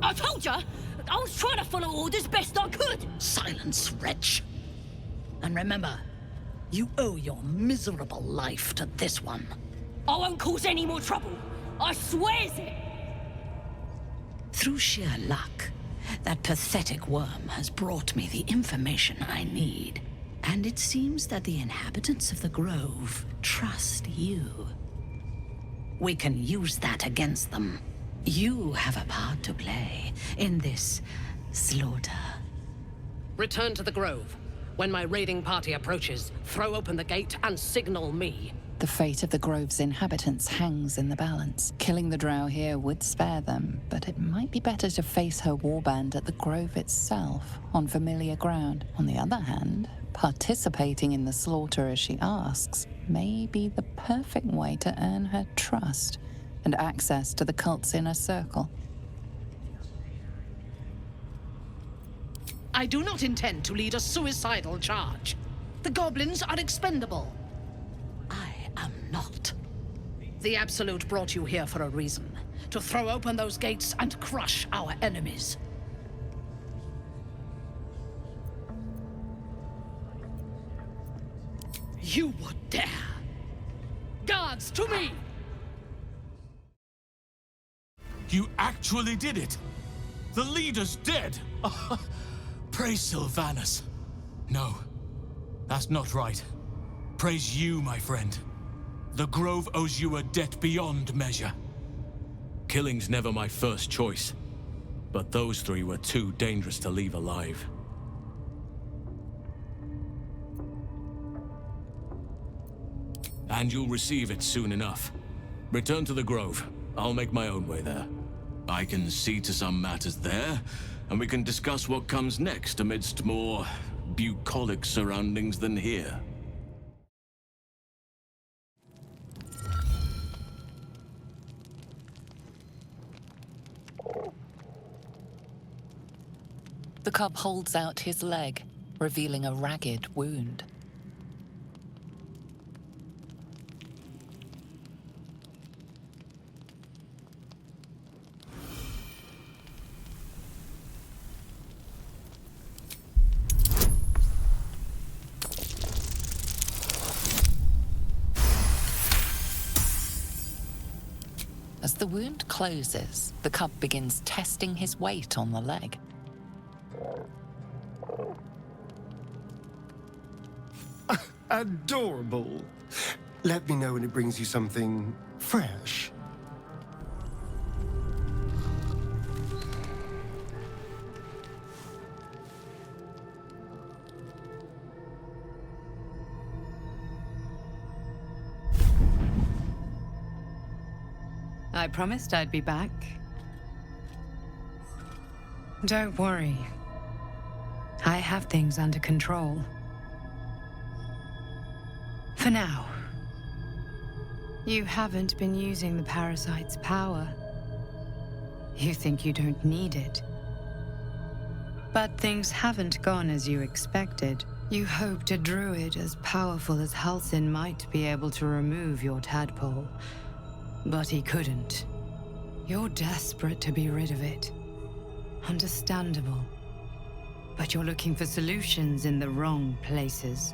I told ya, I was trying to follow orders best I could. Silence, wretch. And remember, you owe your miserable life to this one. I won't cause any more trouble. I swears it. Through sheer luck, that pathetic worm has brought me the information I need. And it seems that the inhabitants of the Grove trust you. We can use that against them. You have a part to play in this slaughter. Return to the Grove. When my raiding party approaches, throw open the gate and signal me. The fate of the Grove's inhabitants hangs in the balance. Killing the Drow here would spare them, but it might be better to face her warband at the Grove itself, on familiar ground. On the other hand, participating in the slaughter as she asks may be the perfect way to earn her trust and access to the cult's inner circle. I do not intend to lead a suicidal charge. The goblins are expendable. I am not. The Absolute brought you here for a reason. To throw open those gates and crush our enemies. You would dare! Guards, to me! You actually did it! The leader's dead! Praise Sylvanus. No, that's not right. Praise you, my friend. The Grove owes you a debt beyond measure. Killing's never my first choice, but those three were too dangerous to leave alive. And you'll receive it soon enough. Return to the Grove. I'll make my own way there. I can see to some matters there, and we can discuss what comes next amidst more bucolic surroundings than here. The cub holds out his leg, revealing a ragged wound. As the wound closes, the cub begins testing his weight on the leg. Adorable. Let me know when it brings you something fresh. I promised I'd be back. Don't worry. I have things under control. For now. You haven't been using the parasite's power. You think you don't need it. But things haven't gone as you expected. You hoped a druid as powerful as Halsin might be able to remove your tadpole. But he couldn't. You're desperate to be rid of it. Understandable. But you're looking for solutions in the wrong places.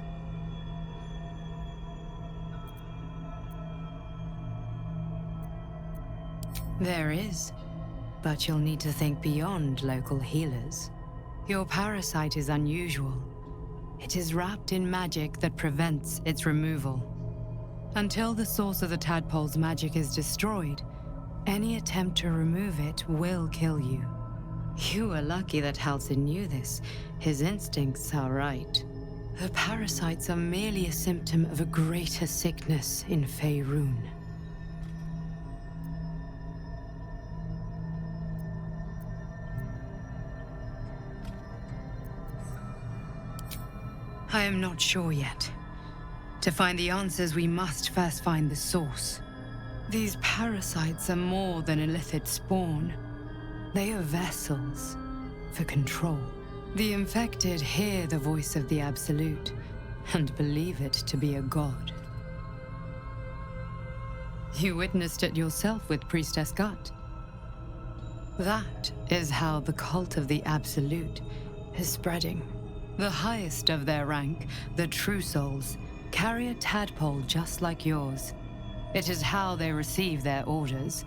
There is, but you'll need to think beyond local healers. Your parasite is unusual. It is wrapped in magic that prevents its removal. Until the source of the tadpole's magic is destroyed, any attempt to remove it will kill you. You are lucky that Halcyon knew this. His instincts are right. The parasites are merely a symptom of a greater sickness in Faerun. I am not sure yet. To find the answers, we must first find the source. These parasites are more than illithid spawn. They are vessels for control. The infected hear the voice of the Absolute and believe it to be a god. You witnessed it yourself with Priestess Gut. That is how the cult of the Absolute is spreading. The highest of their rank, the True Souls, carry a tadpole just like yours. It is how they receive their orders.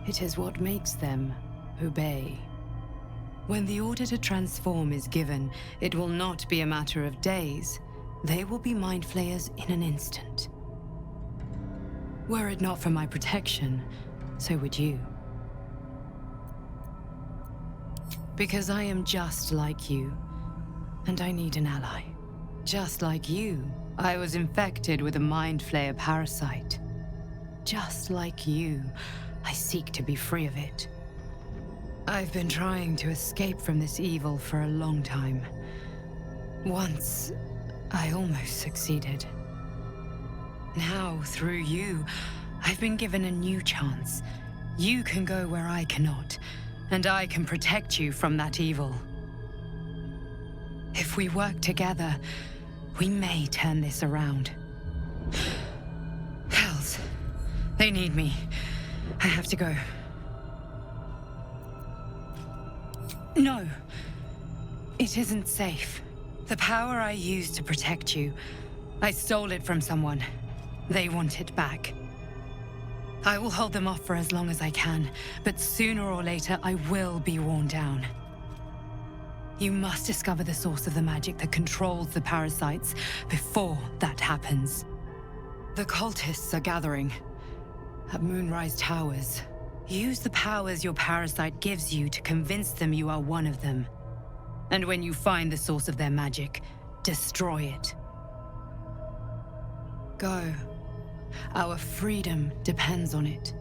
It is what makes them obey. When the order to transform is given, it will not be a matter of days. They will be Mind Flayers in an instant. Were it not for my protection, so would you. Because I am just like you, and I need an ally. Just like you, I was infected with a Mind Flayer parasite. Just like you, I seek to be free of it. I've been trying to escape from this evil for a long time. Once, I almost succeeded. Now, through you, I've been given a new chance. You can go where I cannot, and I can protect you from that evil. If we work together, we may turn this around. Hells, they need me. I have to go. No, it isn't safe. The power I used to protect you, I stole it from someone. They want it back. I will hold them off for as long as I can, but sooner or later I will be worn down. You must discover the source of the magic that controls the parasites before that happens. The cultists are gathering at Moonrise Towers. Use the powers your parasite gives you to convince them you are one of them. And when you find the source of their magic, destroy it. Go. Our freedom depends on it.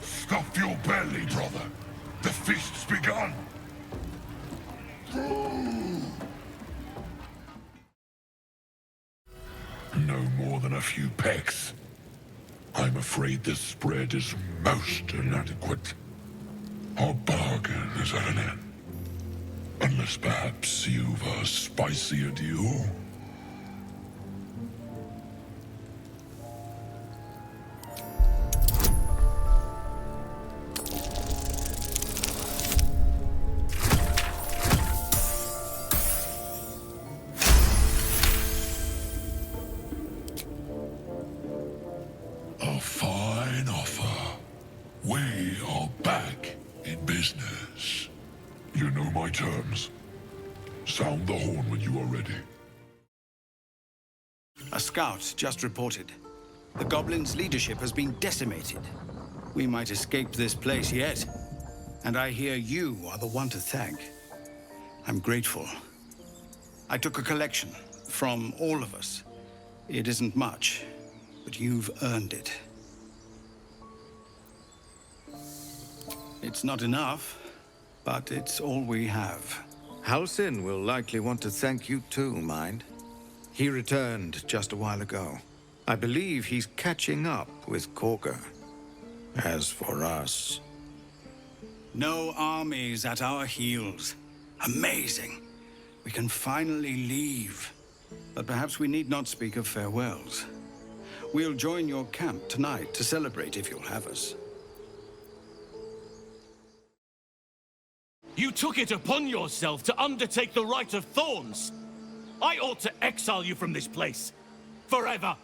Stuff your belly, brother. The feast's begun. No more than a few pecks. I'm afraid the spread is most inadequate. Our bargain is at an end. Unless perhaps you've a spicier deal? A fine offer. We are back in business. You know my terms. Sound the horn when you are ready. A scout just reported. The Goblin's leadership has been decimated. We might escape this place yet. And I hear you are the one to thank. I'm grateful. I took a collection from all of us. It isn't much, but you've earned it. It's not enough, but it's all we have. Halcyon will likely want to thank you too, Mind. He returned just a while ago. I believe he's catching up with Corker. As for us... No armies at our heels. Amazing. We can finally leave. But perhaps we need not speak of farewells. We'll join your camp tonight to celebrate if you'll have us. You took it upon yourself to undertake the Rite of Thorns. I ought to exile you from this place. Forever.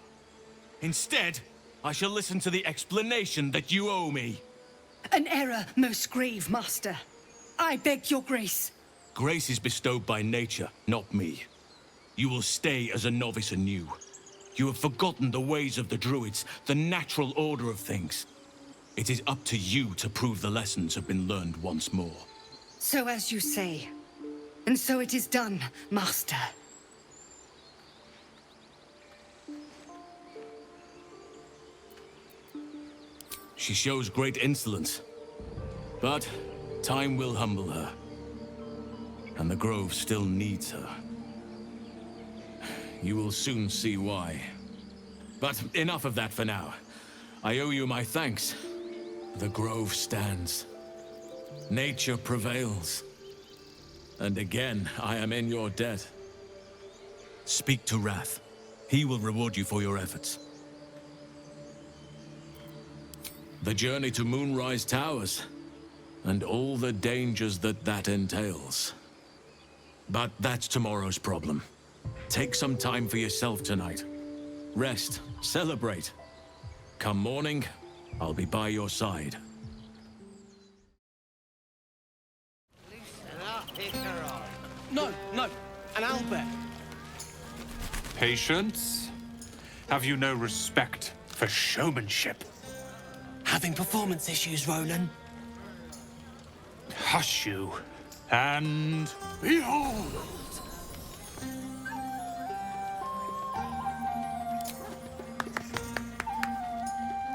Instead, I shall listen to the explanation that you owe me. An error, most grave master. I beg your grace. Grace is bestowed by nature, not me. You will stay as a novice anew. You have forgotten the ways of the druids, the natural order of things. It is up to you to prove the lessons have been learned once more. So as you say. And so it is done, master. She shows great insolence. But time will humble her. And the Grove still needs her. You will soon see why. But enough of that for now. I owe you my thanks. The Grove stands. Nature prevails. And again, I am in your debt. Speak to Wrath. He will reward you for your efforts. The journey to Moonrise Towers, and all the dangers that entails. But that's tomorrow's problem. Take some time for yourself tonight. Rest, celebrate. Come morning, I'll be by your side. No, an owlbear. Patience? Have you no respect for showmanship? Having performance issues, Roland. Hush you, and behold!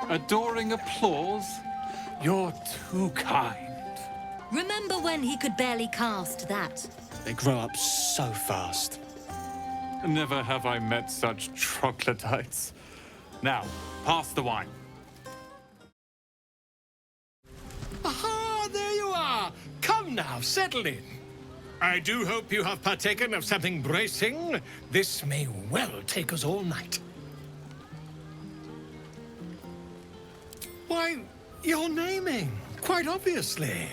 Adoring applause? You're too kind. Remember when he could barely cast that? They grow up so fast. Never have I met such troglodytes. Now, pass the wine. Aha, there you are! Come now, settle in. I do hope you have partaken of something bracing. This may well take us all night. Why, you're naming, quite obviously.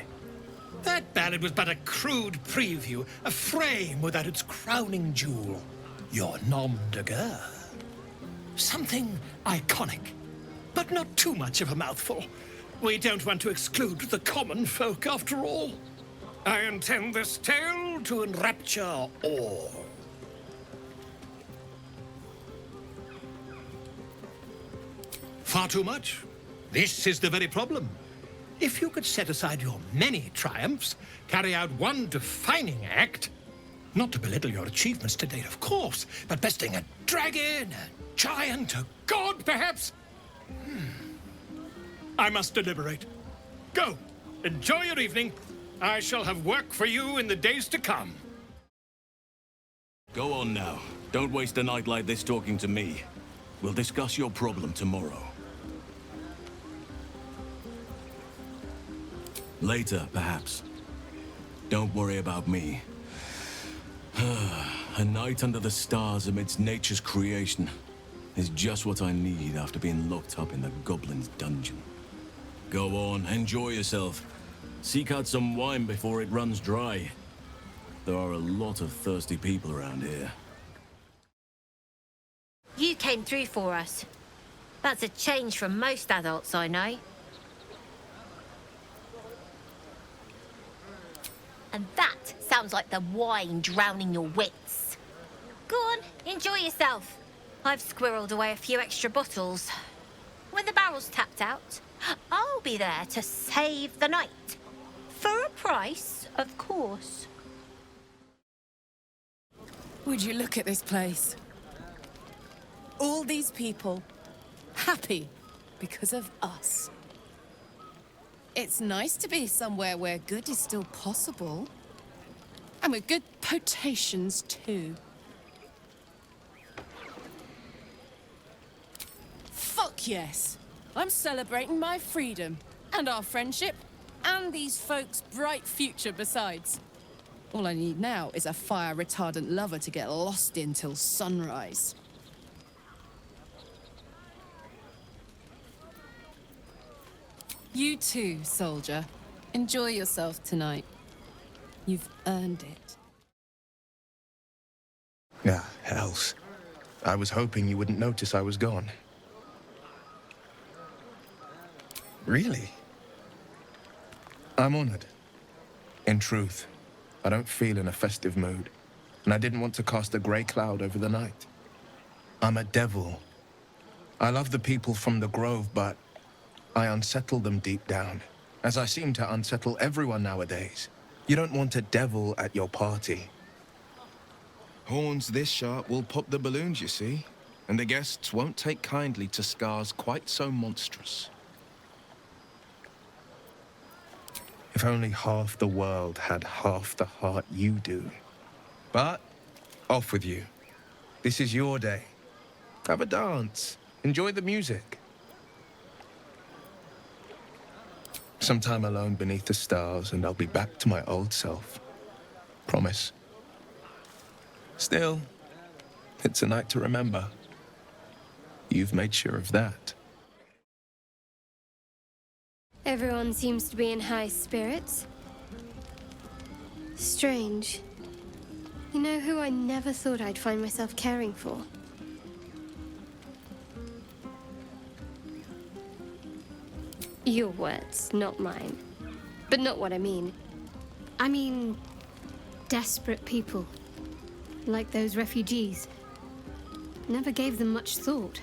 That ballad was but a crude preview, a frame without its crowning jewel. Your nom de guerre. Something iconic, but not too much of a mouthful. We don't want to exclude the common folk, after all. I intend this tale to enrapture all. Far too much. This is the very problem. If you could set aside your many triumphs, carry out one defining act, not to belittle your achievements to date, of course, but besting a dragon, a giant, a god, perhaps? I must deliberate. Go, enjoy your evening. I shall have work for you in the days to come. Go on now. Don't waste a night like this talking to me. We'll discuss your problem tomorrow. Later, perhaps. Don't worry about me. A night under the stars amidst nature's creation is just what I need after being locked up in the Goblin's dungeon. Go on, enjoy yourself. Seek out some wine before it runs dry. There are a lot of thirsty people around here. You came through for us. That's a change from most adults I know. And that sounds like the wine drowning your wits. Go on, enjoy yourself. I've squirreled away a few extra bottles. When the barrel's tapped out, I'll be there to save the night. For a price, of course. Would you look at this place? All these people, happy because of us. It's nice to be somewhere where good is still possible. And with good potations, too. Fuck yes! I'm celebrating my freedom, and our friendship, and these folks' bright future besides. All I need now is a fire-retardant lover to get lost in till sunrise. You too, soldier. Enjoy yourself tonight. You've earned it. Ah, hells. I was hoping you wouldn't notice I was gone. Really? I'm honored. In truth, I don't feel in a festive mood, and I didn't want to cast a grey cloud over the night. I'm a devil. I love the people from the Grove, but I unsettle them deep down, as I seem to unsettle everyone nowadays. You don't want a devil at your party. Horns this sharp will pop the balloons, you see, and the guests won't take kindly to scars quite so monstrous. If only half the world had half the heart you do. But, off with you. This is your day. Have a dance. Enjoy the music. Some time alone beneath the stars, and I'll be back to my old self. Promise. Still, it's a night to remember. You've made sure of that. Everyone seems to be in high spirits. Strange. You know who I never thought I'd find myself caring for? Your words, not mine. But not what I mean. I mean, desperate people. Like those refugees. Never gave them much thought.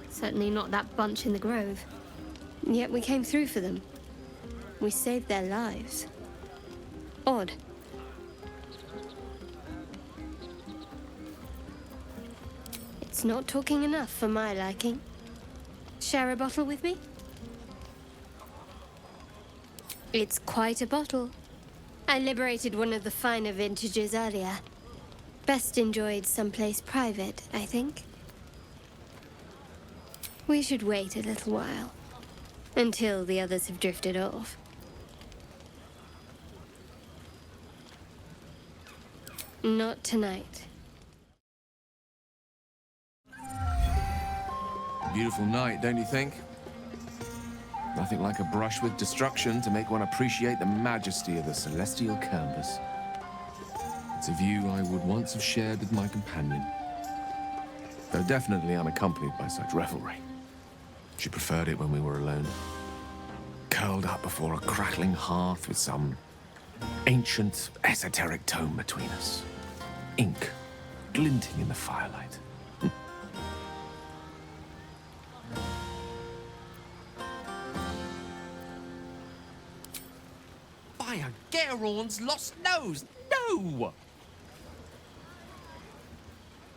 Certainly not that bunch in the Grove. Yet we came through for them. We saved their lives. Odd. It's not talking enough for my liking. Share a bottle with me? It's quite a bottle. I liberated one of the finer vintages earlier. Best enjoyed someplace private, I think. We should wait a little while. Until the others have drifted off. Not tonight. Beautiful night, don't you think? Nothing like a brush with destruction to make one appreciate the majesty of the celestial canvas. It's a view I would once have shared with my companion, though definitely unaccompanied by such revelry. She preferred it when we were alone, curled up before a crackling hearth with some ancient, esoteric tome between us. Ink glinting in the firelight. By a Gerorn's lost nose! No!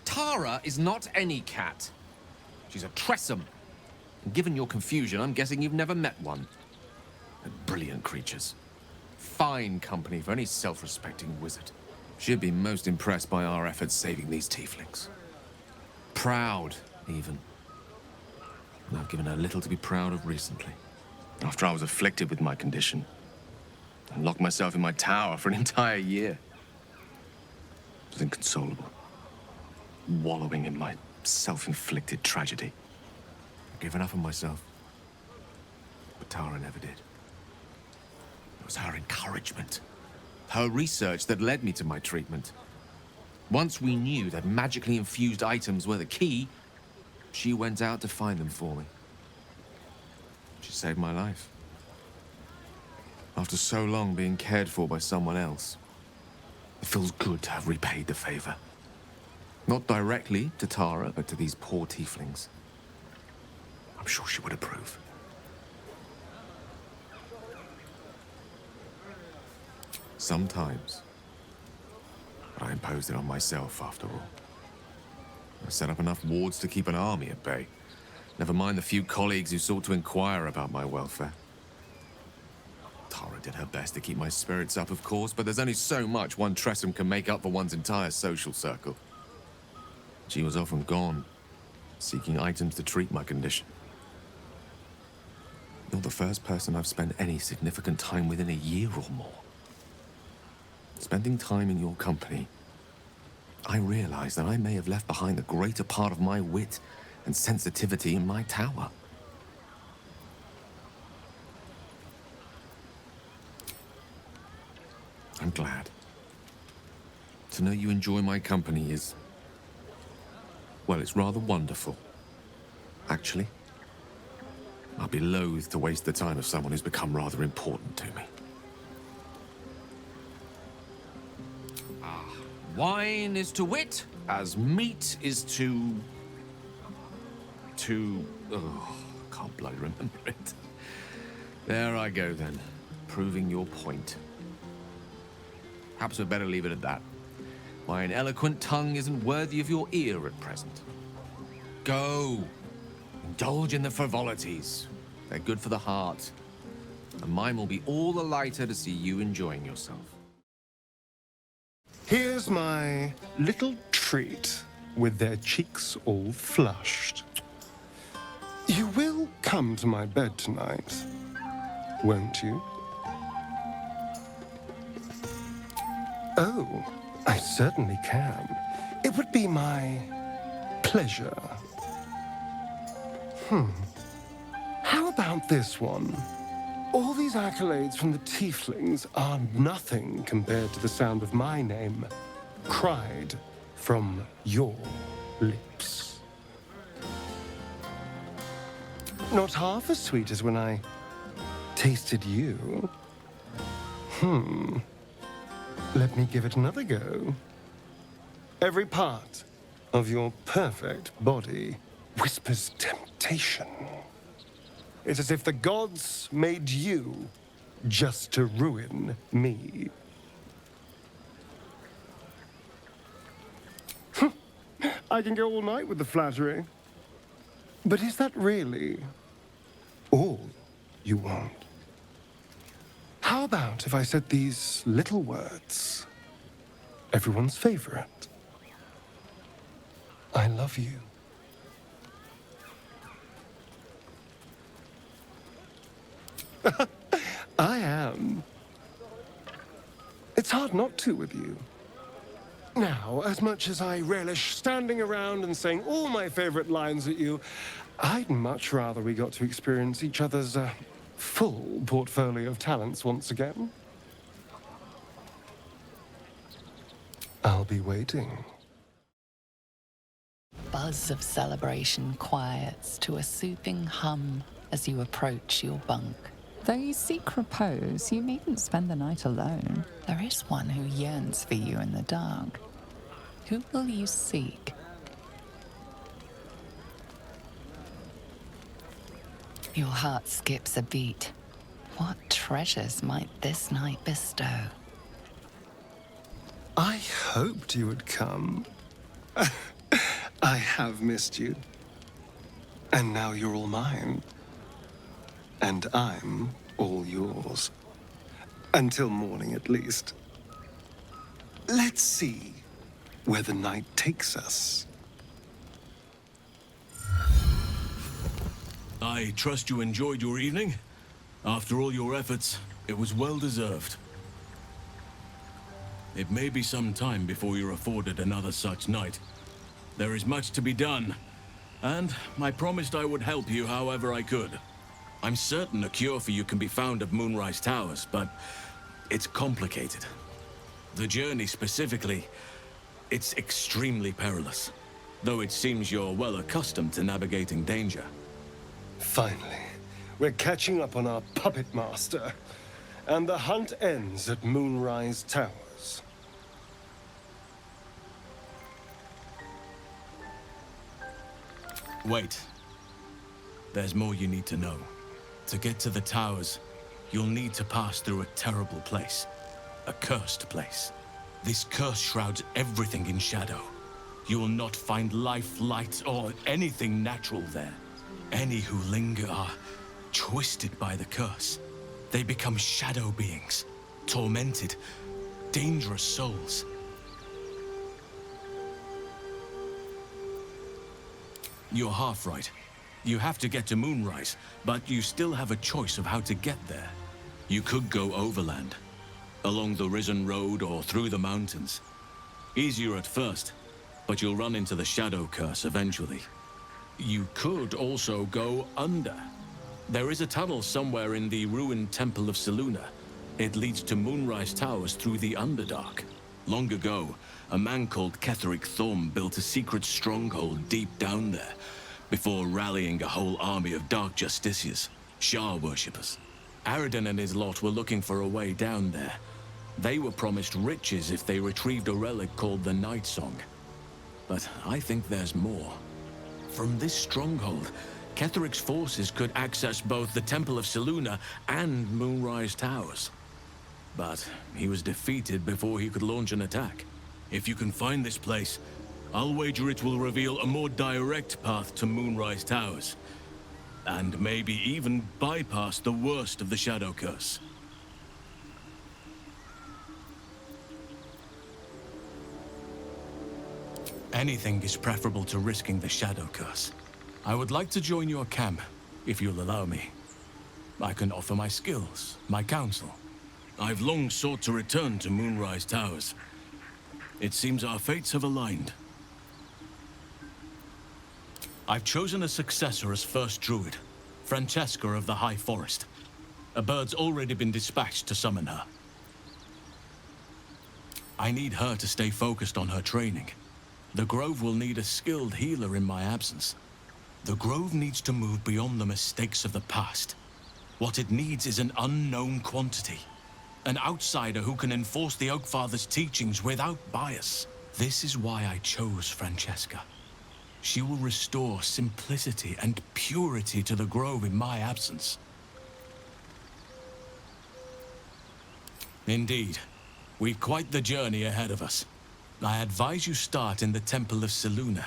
Tara is not any cat. She's a Tressum. And given your confusion, I'm guessing you've never met one. They're brilliant creatures. Fine company for any self-respecting wizard. She'd be most impressed by our efforts saving these tieflings. Proud, even. And I've given her little to be proud of recently. After I was afflicted with my condition, and locked myself in my tower for an entire year. I was inconsolable. Wallowing in my self-inflicted tragedy. I'd given up on myself. But Tara never did. It was her encouragement, her research that led me to my treatment. Once we knew that magically infused items were the key, she went out to find them for me. She saved my life. After so long being cared for by someone else, it feels good to have repaid the favor. Not directly to Tara, but to these poor tieflings. I'm sure she would approve. Sometimes, I imposed it on myself after all. I set up enough wards to keep an army at bay. Never mind the few colleagues who sought to inquire about my welfare. Tara did her best to keep my spirits up, of course, but there's only so much one Tressum can make up for one's entire social circle. She was often gone, seeking items to treat my condition. You're the first person I've spent any significant time with in a year or more. Spending time in your company, I realize that I may have left behind the greater part of my wit and sensitivity in my tower. I'm glad. To know you enjoy my company is... well, it's rather wonderful. Actually, I'd be loath to waste the time of someone who's become rather important to me. Wine is to wit as meat is to... oh, can't bloody remember it. There I go then, proving your point. Perhaps we'd better leave it at that. My eloquent tongue isn't worthy of your ear at present. Go! Indulge in the frivolities. They're good for the heart. And mine will be all the lighter to see you enjoying yourself. Here's my little treat, with their cheeks all flushed. You will come to my bed tonight, won't you? Oh, I certainly can. It would be my pleasure. How about this one? All these accolades from the Tieflings are nothing compared to the sound of my name cried from your lips. Not half as sweet as when I tasted you. Let me give it another go. Every part of your perfect body whispers temptation. It's as if the gods made you just to ruin me. I can go all night with the flattery. But is that really all you want? How about if I said these little words? Everyone's favorite. I love you. I am. It's hard not to with you. Now, as much as I relish standing around and saying all my favorite lines at you, I'd much rather we got to experience each other's full portfolio of talents once again. I'll be waiting. Buzz of celebration quiets to a soothing hum as you approach your bunk. Though you seek repose, you needn't spend the night alone. There is one who yearns for you in the dark. Who will you seek? Your heart skips a beat. What treasures might this night bestow? I hoped you would come. I have missed you. And now you're all mine. And I'm all yours. Until morning, at least. Let's see where the night takes us. I trust you enjoyed your evening. After all your efforts, it was well deserved. It may be some time before you're afforded another such night. There is much to be done, and I promised I would help you however I could. I'm certain a cure for you can be found at Moonrise Towers, but it's complicated. The journey specifically, it's extremely perilous, though it seems you're well accustomed to navigating danger. Finally, we're catching up on our puppet master, and the hunt ends at Moonrise Towers. Wait. There's more you need to know. To get to the towers, you'll need to pass through a terrible place. A cursed place. This curse shrouds everything in shadow. You will not find life, light, or anything natural there. Any who linger are twisted by the curse. They become shadow beings, tormented, dangerous souls. You're half right. You have to get to Moonrise, but you still have a choice of how to get there. You could go overland, along the Risen Road or through the mountains. Easier at first, but you'll run into the Shadow Curse eventually. You could also go under. There is a tunnel somewhere in the ruined Temple of Selûne, It leads to Moonrise Towers through the Underdark. Long ago, a man called Ketheric Thorm built a secret stronghold deep down there, before rallying a whole army of Dark Justiciars, Shah worshippers. Aradin and his lot were looking for a way down there. They were promised riches if they retrieved a relic called the Night Song. But I think there's more. From this stronghold, Ketheric's forces could access both the Temple of Selûne and Moonrise Towers. But he was defeated before he could launch an attack. If you can find this place, I'll wager it will reveal a more direct path to Moonrise Towers. And maybe even bypass the worst of the Shadow Curse. Anything is preferable to risking the Shadow Curse. I would like to join your camp, if you'll allow me. I can offer my skills, my counsel. I've long sought to return to Moonrise Towers. It seems our fates have aligned. I've chosen a successor as first druid, Francesca of the High Forest. A bird's already been dispatched to summon her. I need her to stay focused on her training. The Grove will need a skilled healer in my absence. The Grove needs to move beyond the mistakes of the past. What it needs is an unknown quantity. An outsider who can enforce the Oakfather's teachings without bias. This is why I chose Francesca. She will restore simplicity and purity to the Grove in my absence. Indeed, we've quite the journey ahead of us. I advise you start in the Temple of Selûne.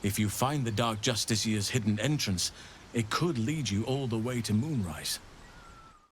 If you find the Dark Justiciar's hidden entrance, it could lead you all the way to Moonrise.